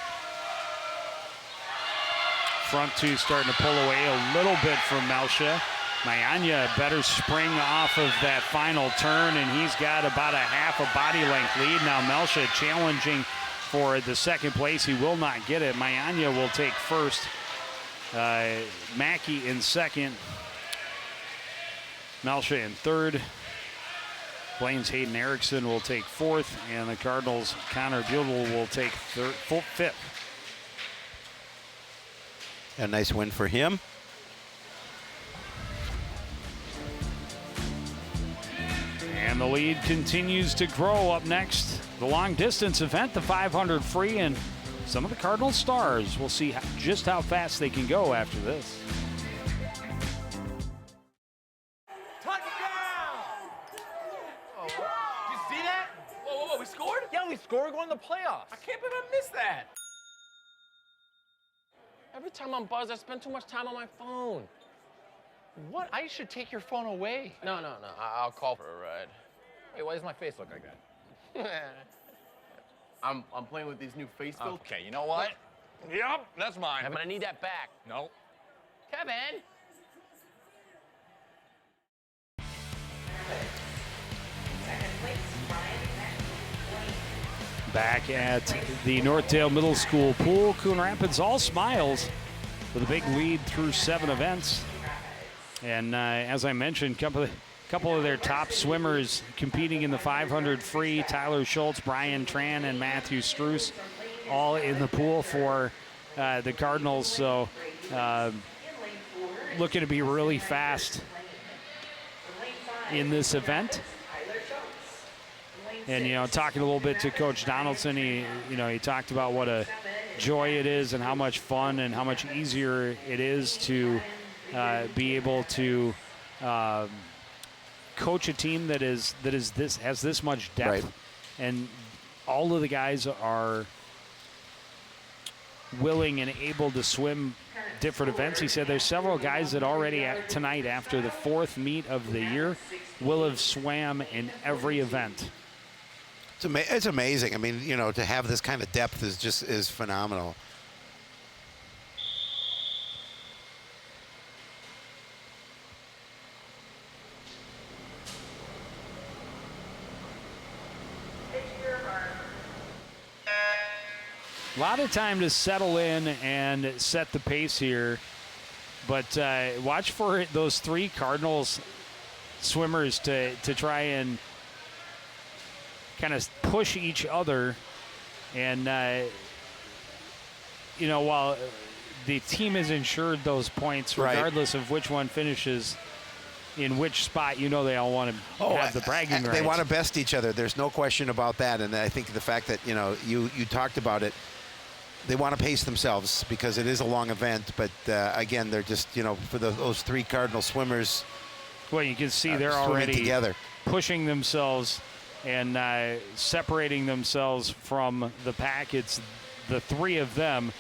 Front two starting to pull away a little bit from Melcha. Mayanya better spring off of that final turn, and he's got about a half a body length lead. Now Melcha challenging for the second place. He will not get it. Mayanya will take first. Mackey in second. Melcha in third. Blaine's Hayden Erickson will take fourth, and the Cardinals' Connor Buell will take fifth. A nice win for him. And the lead continues to grow. Up next, the long distance event, the 500 free, and some of the Cardinal stars. We'll see just how fast they can go after this. We scored? Yeah, we scored. We're going to the playoffs. I can't believe I missed that. Every time I'm buzzed, I spend too much time on my phone. What? I should take your phone away. No. I'll call for a ride. Hey, why does my face look like that? I'm playing with these new face filters. Okay, you know what? Yep, that's mine. But I need that back. No. Kevin! Back at the Northdale Middle School pool, Coon Rapids all smiles with a big lead through 7 events. And as I mentioned, couple of their top swimmers competing in the 500 free, Tyler Schultz, Brian Tran, and Matthew Struess, all in the pool for the Cardinals. So looking to be really fast in this event. And, you know, talking a little bit to Coach Donaldson, he talked about what a joy it is and how much fun and how much easier it is to be able to coach a team that has this much depth. Right. And all of the guys are willing and able to swim different events. He said there's several guys that already tonight, after the 4th meet of the year, will have swam in every event. It's amazing. I mean, you know, to have this kind of depth is phenomenal. A lot of time to settle in and set the pace here, but watch for those 3 Cardinals swimmers to try and kind of push each other. And, while the team has ensured those points, regardless of which one finishes in which spot, they all want to have the bragging rights. They want to best each other. There's no question about that. And I think the fact that, you talked about it, they want to pace themselves because it is a long event. But, again, they're just, for those 3 Cardinal swimmers. Well, you can see they're already together, pushing themselves and separating themselves from the pack. It's the 3 of them.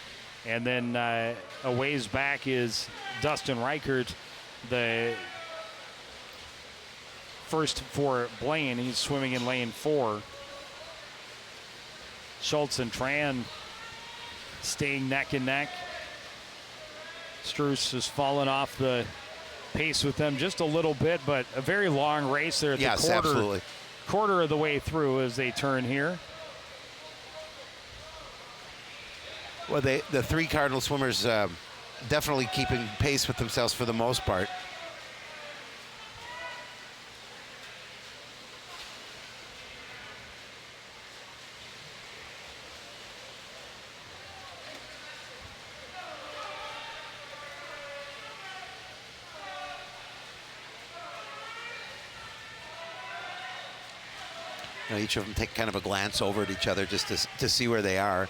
And then a ways back is Dustin Reichert, the first for Blaine. He's swimming in lane 4. Schultz and Tran staying neck and neck. Struess has fallen off the pace with them just a little bit, but a very long race there at the quarter of the way through as they turn here. Well, the 3 Cardinal swimmers definitely keeping pace with themselves for the most part. Each of them take kind of a glance over at each other just to see where they are.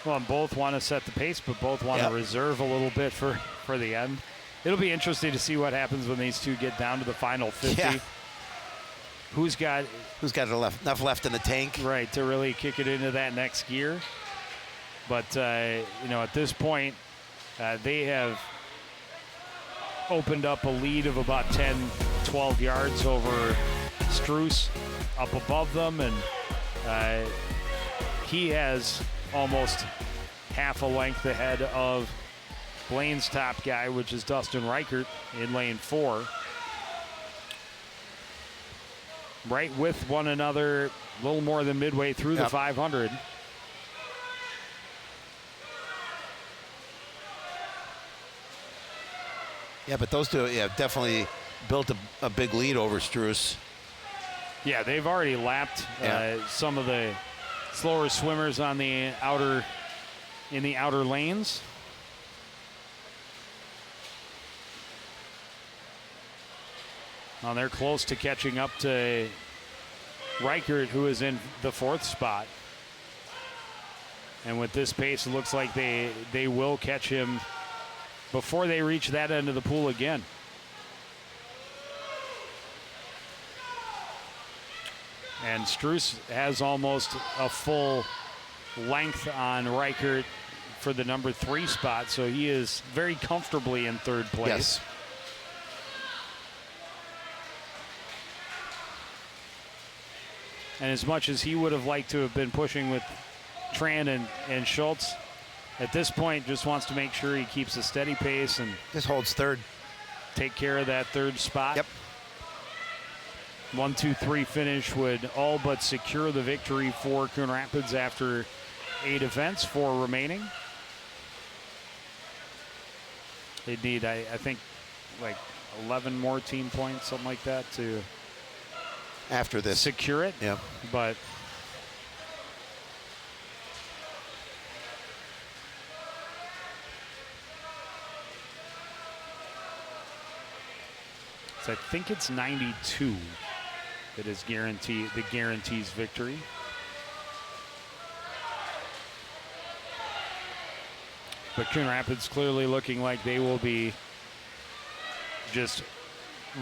Well, both want to set the pace, but both want to reserve a little bit for the end. It'll be interesting to see what happens when these 2 get down to the final 50. Yeah. Who's got enough left in the tank, right, to really kick it into that next gear. But at this point, they have opened up a lead of about 10, 12 yards over Struess up above them, and he has almost half a length ahead of Blaine's top guy, which is Dustin Reichert in lane 4. Right with one another, a little more than midway through the 500. Yeah, but those two definitely built a big lead over Struess. Yeah, they've already lapped some of the slower swimmers on the outer lanes. Well, they're close to catching up to Reichert, who is in the 4th spot. And with this pace, it looks like they will catch him before they reach that end of the pool again. And Struess has almost a full length on Reichert for the number 3 spot, so he is very comfortably in 3rd place. Yes. And as much as he would have liked to have been pushing with Tran and Schultz, at this point just wants to make sure he keeps a steady pace and just holds 3rd. Take care of that 3rd spot. Yep. 1, 2, 3 finish would all but secure the victory for Coon Rapids after 8 events, 4 remaining. They'd need, I think, like 11 more team points, something like that, to after this secure it. Yeah. But so I think it's 92 that is guarantees victory. But Coon Rapids clearly looking like they will be just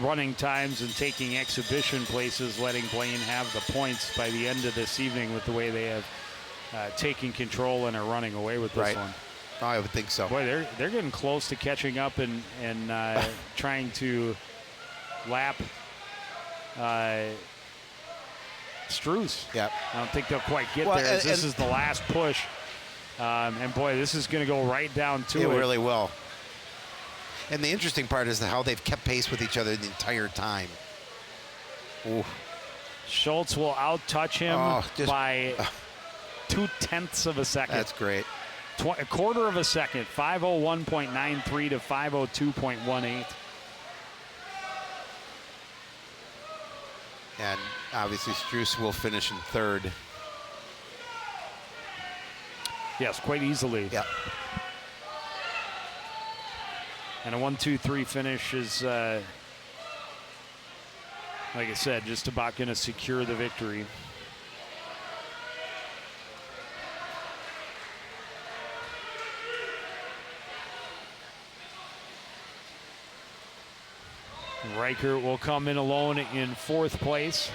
running times and taking exhibition places, letting Blaine have the points by the end of this evening with the way they have taken control and are running away with this one. I would think so. Boy, they're getting close to catching up and trying to lap Struess. Yeah. I don't think they'll quite get there. As this is the last push. And boy, this is going to go right down to it. It really will. And the interesting part is how they've kept pace with each other the entire time. Ooh. Schultz will out-touch him by 0.2 of a second. That's great. A quarter of a second, 5:01.93 to 5:02.18. And obviously Struess will finish in 3rd. Yes, quite easily. Yeah. And a 1, 2, 3 finish is, like I said, just about going to secure the victory. Reichert will come in alone in 4th place.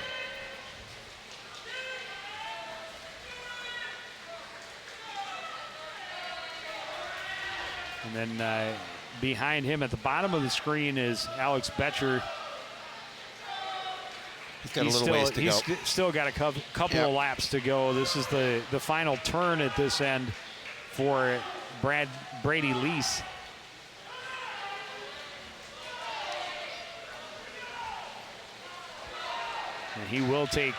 And then behind him at the bottom of the screen is Alex Betcher. He's got a little ways to go. He's still got a couple of laps to go. This is the final turn at this end for Brady Lease. And he will take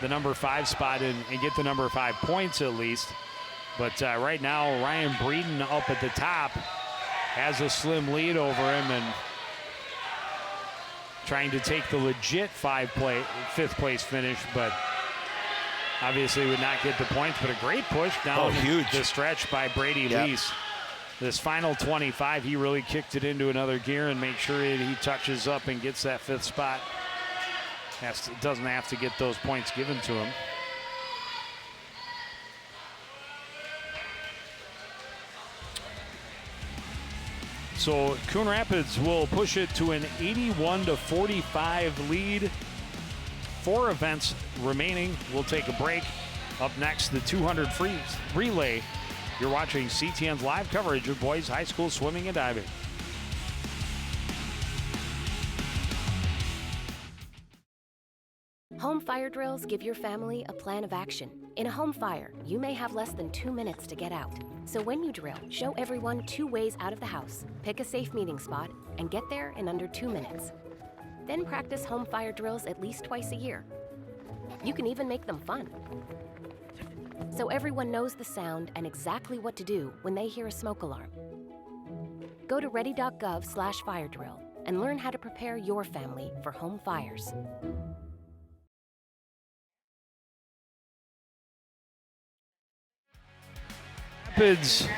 the number 5 spot and get the number 5 points at least. But right now, Ryan Breeden up at the top has a slim lead over him and trying to take the legit 5th place finish, but obviously would not get the points. But a great push down the stretch by Brady Lease. This final 25, he really kicked it into another gear and make sure he touches up and gets that 5th spot. Doesn't have to get those points given to him. So Coon Rapids will push it to an 81-45 lead. 4 events remaining. We'll take a break. Up next, the 200 free relay. You're watching CTN's live coverage of boys high school swimming and diving. Home fire drills give your family a plan of action. In a home fire, you may have less than 2 minutes to get out. So when you drill, show everyone 2 ways out of the house, pick a safe meeting spot, and get there in under 2 minutes. Then practice home fire drills at least twice a year. You can even make them fun. So everyone knows the sound and exactly what to do when they hear a smoke alarm. Go to ready.gov/fire drill and learn how to prepare your family for home fires. Rapids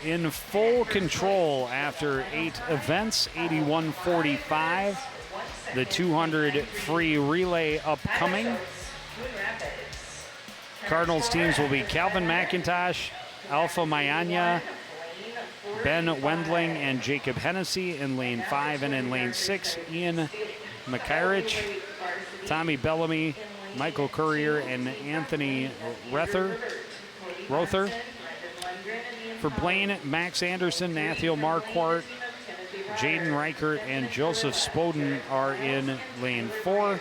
in full control after 8 events, 81-45. The 200 free relay upcoming. Cardinals teams will be Calvin McIntosh, Alpha Mayanya, Ben Wendling, and Jacob Hennessy in lane 5, and in lane 6, Ian McIrich, Tommy Bellamy, Michael Courier, and Anthony Rother. For Blaine, Max Anderson, Nathiel Marquardt, Jaden Reichert, and Joseph Spoden are in lane 4.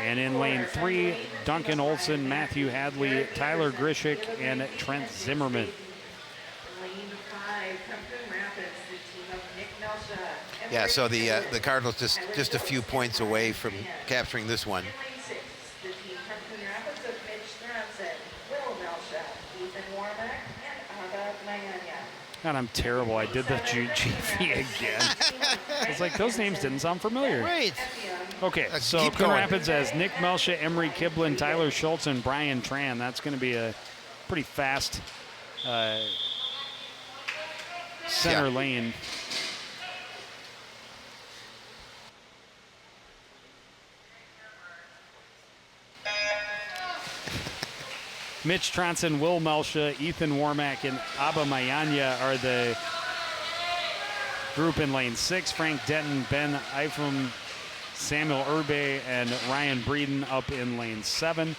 And in lane 3, Duncan Olson, Matthew Hadley, Tyler Grishik, and Trent Zimmerman. Yeah, so the Cardinals just a few points away from capturing this one. God, I'm terrible. I did the GV again. It's like those names didn't sound familiar. Right. Okay, so Coon Rapids has Nick Melsha, Emery Kiblin, Tyler Schultz, and Brian Tran. That's going to be a pretty fast center lane. Mitch Tronson, Will Melsha, Ethan Warmack, and Abba Mayanya are the group in lane 6. Frank Denton, Ben Eifem, Samuel Urbe, and Ryan Breeden up in lane 7.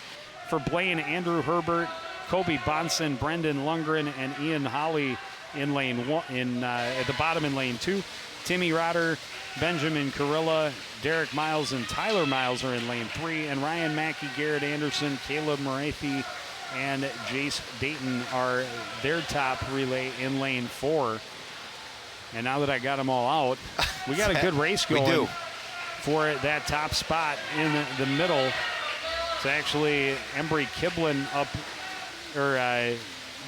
For Blaine, Andrew Herbert, Kobe Bonson, Brendan Lundgren, and Ian Holly in lane 1. At the bottom in lane 2. Timmy Rotter, Benjamin Carilla, Derek Miles, and Tyler Miles are in lane 3. And Ryan Mackey, Garrett Anderson, Caleb Marathi, and Jace Dayton are their top relay in lane 4. And now that I got them all out, we got a good race going. We do. For that top spot in the middle. It's actually Embry Kiblin up, or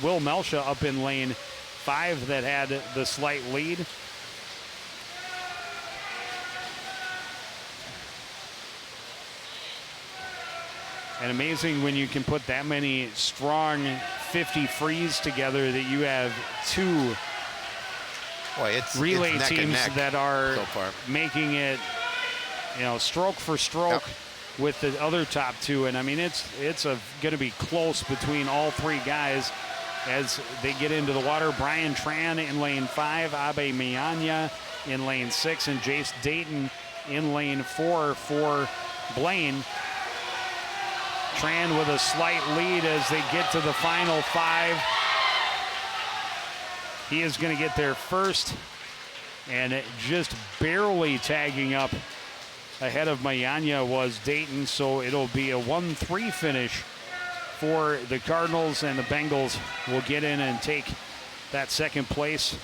Will Melsha up in lane 5 that had the slight lead. And amazing when you can put that many strong 50 frees together that you have 2 relay teams that are making it, stroke for stroke with the other top 2. And I mean, it's going to be close between all 3 guys as they get into the water. Brian Tran in lane 5, Abe Mayanya in lane 6, and Jace Dayton in lane 4 for Blaine. Tran with a slight lead as they get to the final 5. He is going to get there first, and just barely tagging up ahead of Mayanya was Dayton, so it'll be a 1-3 finish for the Cardinals, and the Bengals will get in and take that second place.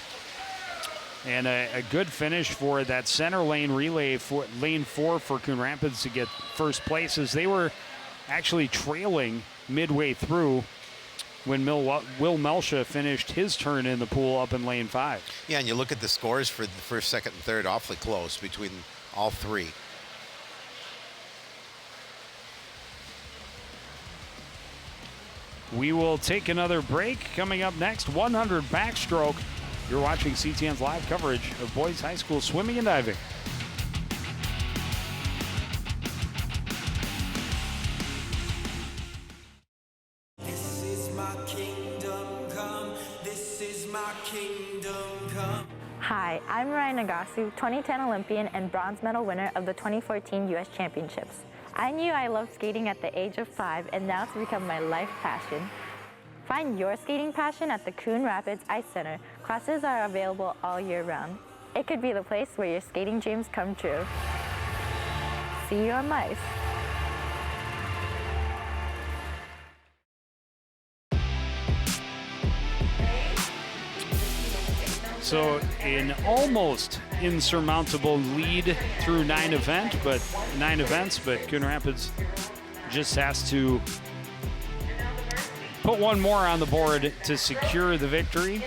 And a good finish for that center lane relay for lane 4 for Coon Rapids to get first place, as they were actually trailing midway through when Will Melsha finished his turn in the pool up in lane 5. Yeah, and you look at the scores for the first, second, and third, awfully close between all 3. We will take another break. Coming up next, 100 backstroke. You're watching CTN's live coverage of boys high school swimming and diving. Hi, I'm Ryan Nagasu, 2010 Olympian and bronze medal winner of the 2014 U.S. Championships. I knew I loved skating at the age of 5, and now it's become my life passion. Find your skating passion at the Coon Rapids Ice Center. Classes are available all year round. It could be the place where your skating dreams come true. See you on ice. So an almost insurmountable lead through 9 events, but Coon Rapids just has to put one more on the board to secure the victory.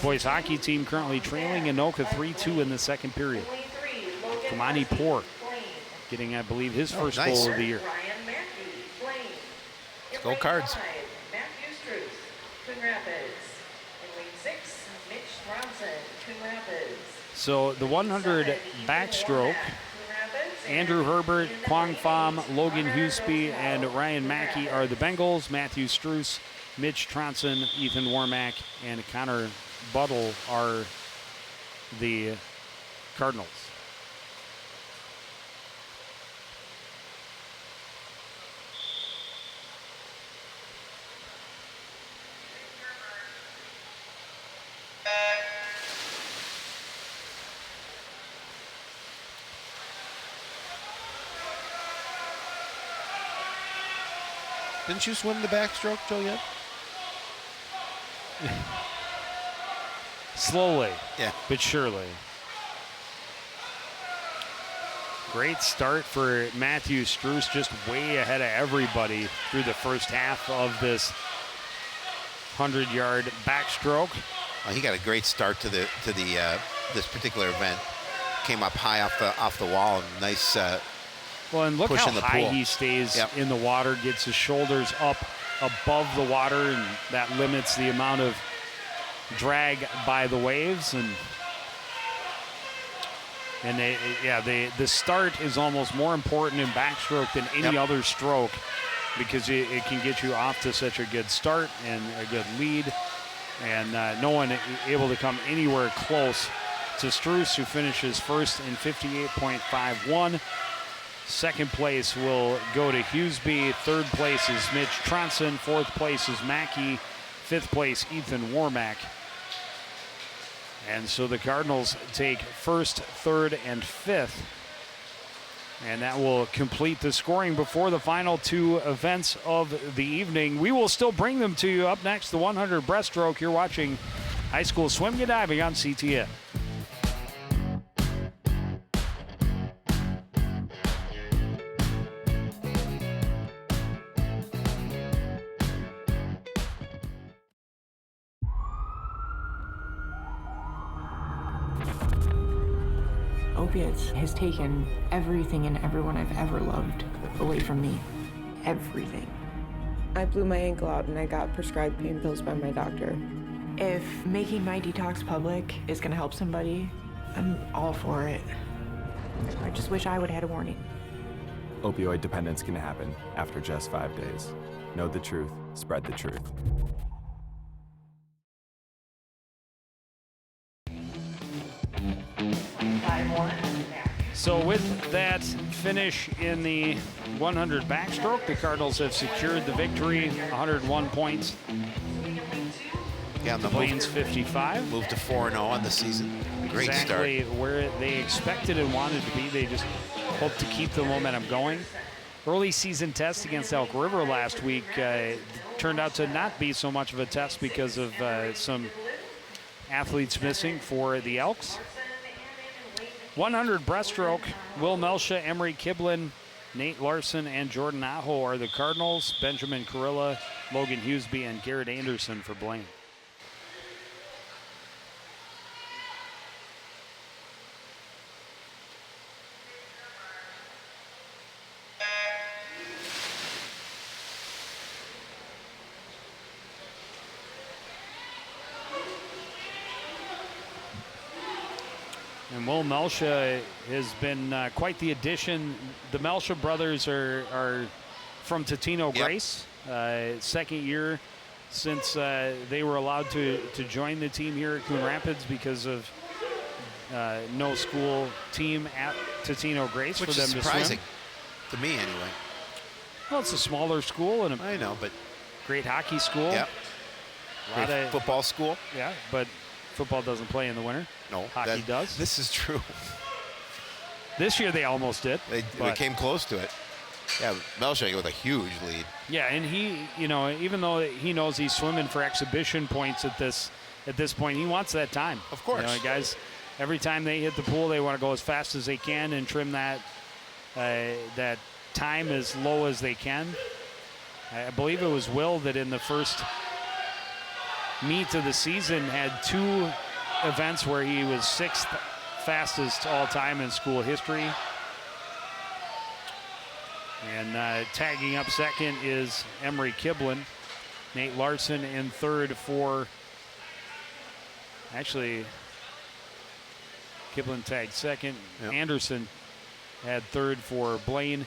Boys hockey team currently trailing Anoka 3-2 in the second period. Kamani Poor getting, I believe, his first goal of the year. Let's go Cards. So the 100 backstroke, Andrew Herbert, Kwang Pham, Logan Hughesby, and Ryan Mackey are the Bengals. Matthew Struess, Mitch Tronson, Ethan Warmack, and Connor Buttle are the Cardinals. Didn't you swim the backstroke, Joliet? Slowly, yeah, but surely. Great start for Matthew Struess, just way ahead of everybody through the first half of this 100-yard backstroke. Well, he got a great start to this particular event. Came up high off the wall, and nice. Well, and look push how in the high pool. he stays Yep. in the water, gets his shoulders up above the water, and that limits the amount of drag by the waves. The start is almost more important in backstroke than any other stroke, because it can get you off to such a good start and a good lead, and no one able to come anywhere close to Struess, who finishes first in 58.51. Second place will go to Hughesby. Third place is Mitch Tronson. Fourth place is Mackey. Fifth place, Ethan Warmack. And so the Cardinals take first, third, and fifth. And that will complete the scoring before the final 2 events of the evening. We will still bring them to you. Up next, the 100 breaststroke. You're watching high school swimming and diving on CTN. Opiates has taken everything and everyone I've ever loved away from me. Everything. I blew my ankle out and I got prescribed pain pills by my doctor. If making my detox public is gonna help somebody, I'm all for it. I just wish I would have had a warning. Opioid dependence can happen after just 5 days. Know the truth, spread the truth. So with that finish in the 100 backstroke, the Cardinals have secured the victory, 101 points. Yeah, the Blaine's 55. Moved to 4-0 on the season. Great exactly start. Where they expected and wanted to be. They just hope to keep the momentum going. Early season test against Elk River last week turned out to not be so much of a test because of some athletes missing for the Elks. 100 breaststroke, Will Melsha, Emery Kiblin, Nate Larson, and Jordan Aho are the Cardinals. Benjamin Carilla, Logan Hughesby, and Garrett Anderson for Blaine. And Will Melsha has been quite the addition. The Melsha brothers are from Totino Grace. Second year since they were allowed to join the team here at Coon Rapids because of no school team at Totino Grace Which for them is to surprising swim. to me anyway. Well, it's a smaller school and I know, but great hockey school. Yep. A lot Great of football school. Yeah, but football doesn't play in the winter. No, hockey does. This is true. This year they almost did. They came close to it. Yeah, Melching with a huge lead. Yeah, and he, even though he knows he's swimming for exhibition points at this point, he wants that time. Of course. Guys, every time they hit the pool, they want to go as fast as they can and trim that time as low as they can. I believe it was Will that in the first meet of the season had 2 events where he was 6th fastest all time in school history. And tagging up second is Emery Kiblin. Nate Larson in third for, actually, Kiblin tagged second. Yep. Anderson had third for Blaine.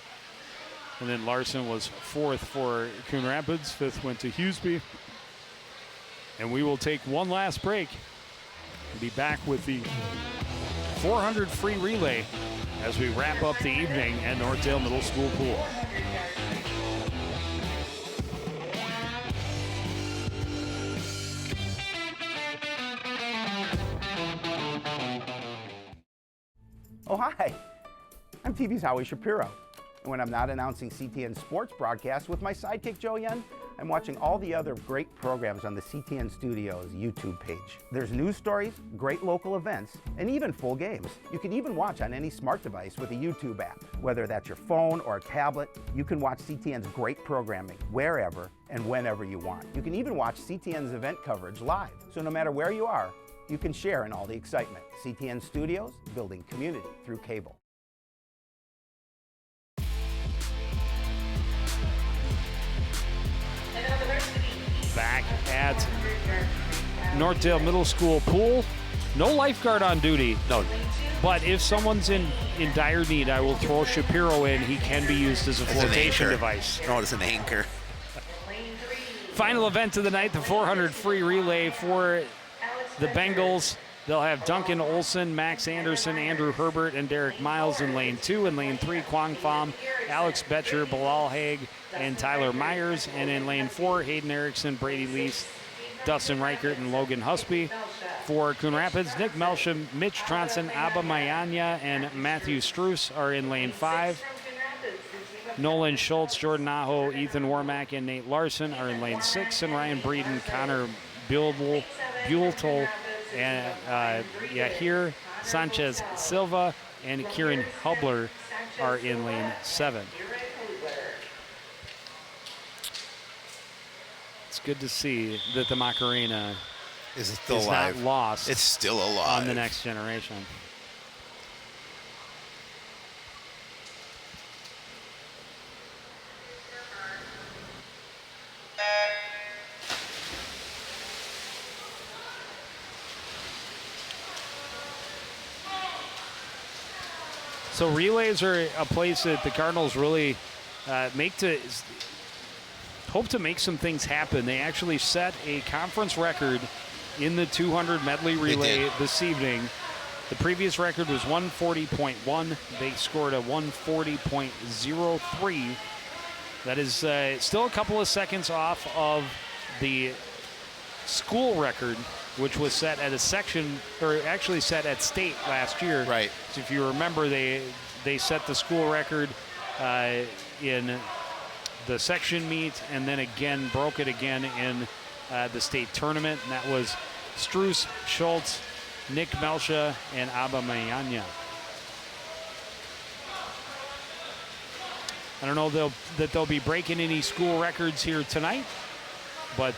And then Larson was 4th for Coon Rapids. 5th went to Hughesby. And we will take one last break. We'll be back with the 400 free relay as we wrap up the evening at Northdale Middle School Pool. Oh, hi. I'm TV's Howie Shapiro. And when I'm not announcing CTN sports broadcasts with my sidekick Joe Yen, I'm watching all the other great programs on the CTN Studios YouTube page. There's news stories, great local events, and even full games. You can even watch on any smart device with a YouTube app. Whether that's your phone or a tablet, you can watch CTN's great programming wherever and whenever you want. You can even watch CTN's event coverage live. So no matter where you are, you can share in all the excitement. CTN Studios, building community through cable. Back at Northdale Middle School Pool. No lifeguard on duty. No. But if someone's in dire need, I will throw Shapiro in. He can be used as a flotation device. No, it's an anchor. Final event of the night, the 400 free relay for the Bengals. They'll have Duncan Olson, Max Anderson, Andrew Herbert, and Derek Miles in lane 2. In lane 3, Quang Pham, Alex Betcher, Bilal Haig, and Tyler Myers. And in lane 4, Hayden Erickson, Brady Lease, Dustin Reichert, and Logan Husby. For Coon Rapids, Nick Melsham, Mitch Tronson, Abba Mayanya, and Matthew Struess are in lane 5. Nolan Schultz, Jordan Aho, Ethan Warmack, and Nate Larson are in lane 6. And Ryan Breeden, Connor Buell, and Yahir Sanchez Silva and Kieran Hubler are in lane 7. It's good to see that the Macarena is still not lost. It's still alive on the next generation. So relays are a place that the Cardinals really hope to make some things happen. They actually set a conference record in the 200 medley relay this evening. The previous record was 140.1. They scored a 140.03. That is still a couple of seconds off of the school record, which was set at a section, or actually set at state last year. Right. So if you remember, they set the school record in the section meet, and then again broke it again in the state tournament, and that was Struess, Schultz, Nick Melsha, and Abba Mayanya. I don't know that they'll be breaking any school records here tonight, but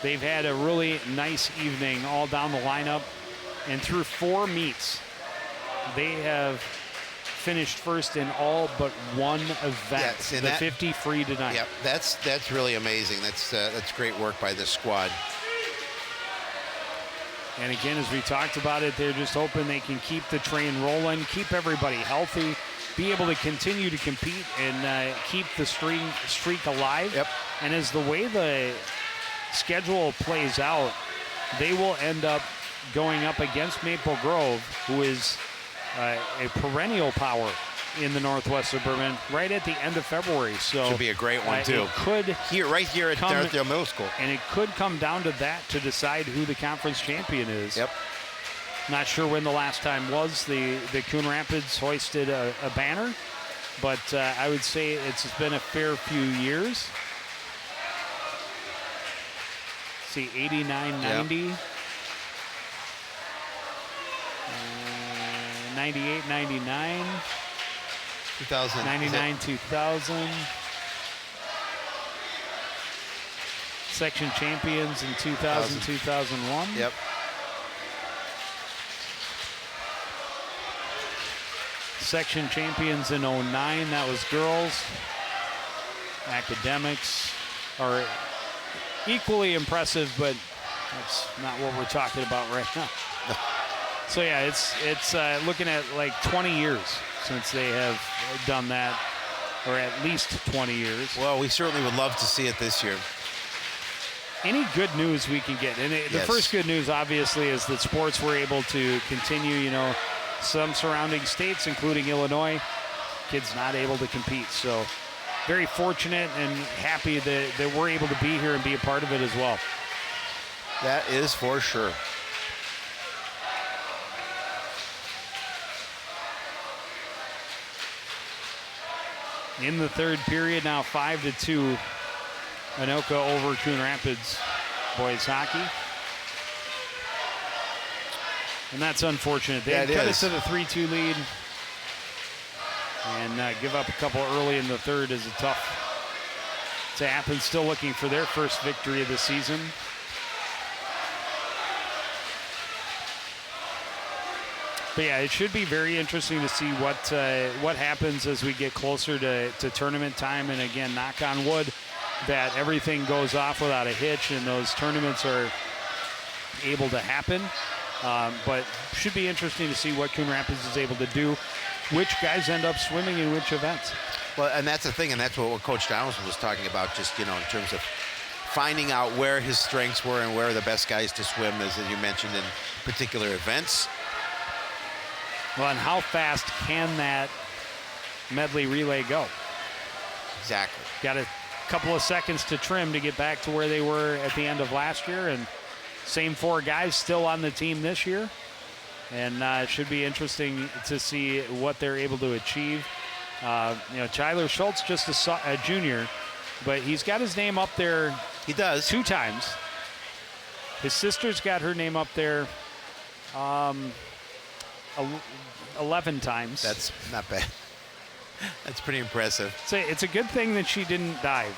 they've had a really nice evening all down the lineup, and through 4 meets, they have finished first in all but one event. Yeah, the 50 free tonight. Yep, that's really amazing. That's great work by this squad. And again, as we talked about it, they're just hoping they can keep the train rolling, keep everybody healthy, be able to continue to compete, and keep the streak alive. Yep. And as the way the schedule plays out, they will end up going up against Maple Grove, who is a perennial power in the Northwest Suburban right at the end of February. So should be a great one too. It could right here at Northdale Middle School, and it could come down to that to decide who the conference champion is. Yep. Not sure when the last time was the Coon Rapids hoisted a banner, but I would say it's been a fair few years. See, 89, 90. Yep. 98, 99. 2000. 99, 2000. Section champions in 2000, 2001. Yep. Section champions in 09, that was girls. Academics are equally impressive, but that's not what we're talking about right now. So yeah, it's looking at like 20 years since they have done that, or at least 20 years. Well, we certainly would love to see it this year. Any good news we can get, and the first good news obviously is that sports were able to continue. You know, some surrounding states, including Illinois, kids not able to compete. So very fortunate and happy that we're able to be here and be a part of it as well. That is for sure. In the third period, now 5-2, Anoka over Coon Rapids boys hockey. And that's unfortunate. They cut it to the 3-2 lead. And give up a couple early in the third is tough to happen. Still looking for their first victory of the season. But yeah, it should be very interesting to see what happens as we get closer to tournament time. And again, knock on wood that everything goes off without a hitch and those tournaments are able to happen. But should be interesting to see what Coon Rapids is able to do, which guys end up swimming in which events. Well, and that's the thing, and that's what Coach Donaldson was talking about, just, you know, in terms of finding out where his strengths were and where are the best guys to swim, as you mentioned, in particular events. Well, and how fast can that medley relay go? Exactly. Got a couple of seconds to trim to get back to where they were at the end of last year, and same four guys still on the team this year. And it should be interesting to see what they're able to achieve. You know, Tyler Schultz, just a junior, but he's got his name up there. He does. 2 times. His sister's got her name up there 11 times. That's not bad. That's pretty impressive. So it's a good thing that she didn't dive,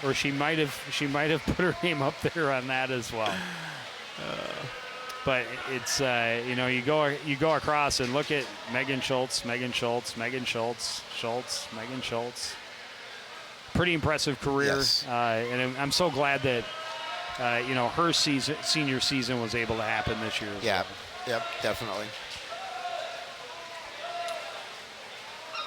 or she might have put her name up there on that as well. But it's you know, you go across and look at Megan Schultz, Megan Schultz, Megan Schultz, Schultz, Megan Schultz. Pretty impressive career, yes. And I'm so glad that you know, her senior season was able to happen this year. Yeah, yep, definitely.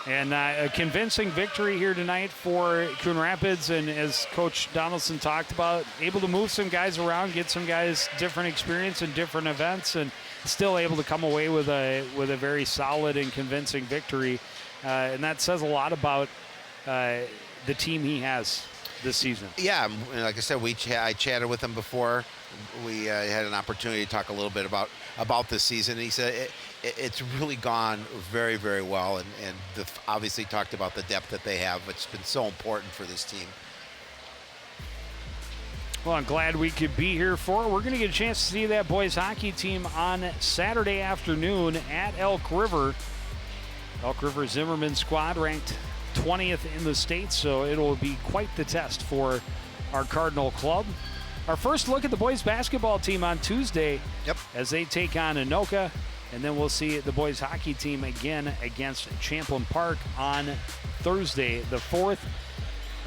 And a convincing victory here tonight for Coon Rapids, and as Coach Donaldson talked about, able to move some guys around, get some guys different experience in different events, and still able to come away with a very solid and convincing victory. And that says a lot about the team he has this season. Yeah, like I said, I chatted with him before. We had an opportunity to talk a little bit about this season. And he said it's really gone very, very well, and obviously talked about the depth that they have. It's been so important for this team. Well, I'm glad we could be here for it. We're going to get a chance to see that boys hockey team on Saturday afternoon at Elk River. Elk River Zimmerman squad ranked 20th in the state, so it'll be quite the test for our Cardinal club. Our first look at the boys basketball team on Tuesday, as they take on Anoka, and then we'll see the boys hockey team again against Champlin Park on Thursday the 4th.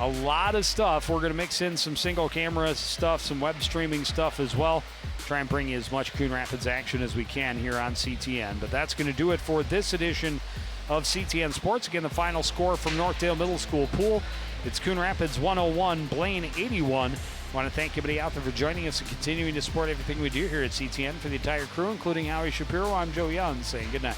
A lot of stuff. We're going to mix in some single camera stuff, some web streaming stuff as well. Try and bring you as much Coon Rapids action as we can here on CTN. But that's going to do it for this edition of CTN Sports. Again, the final score from Northdale Middle School pool. It's Coon Rapids 101, Blaine 81. I want to thank everybody out there for joining us and continuing to support everything we do here at CTN. For the entire crew, including Howie Shapiro, I'm Joe Young, saying good night.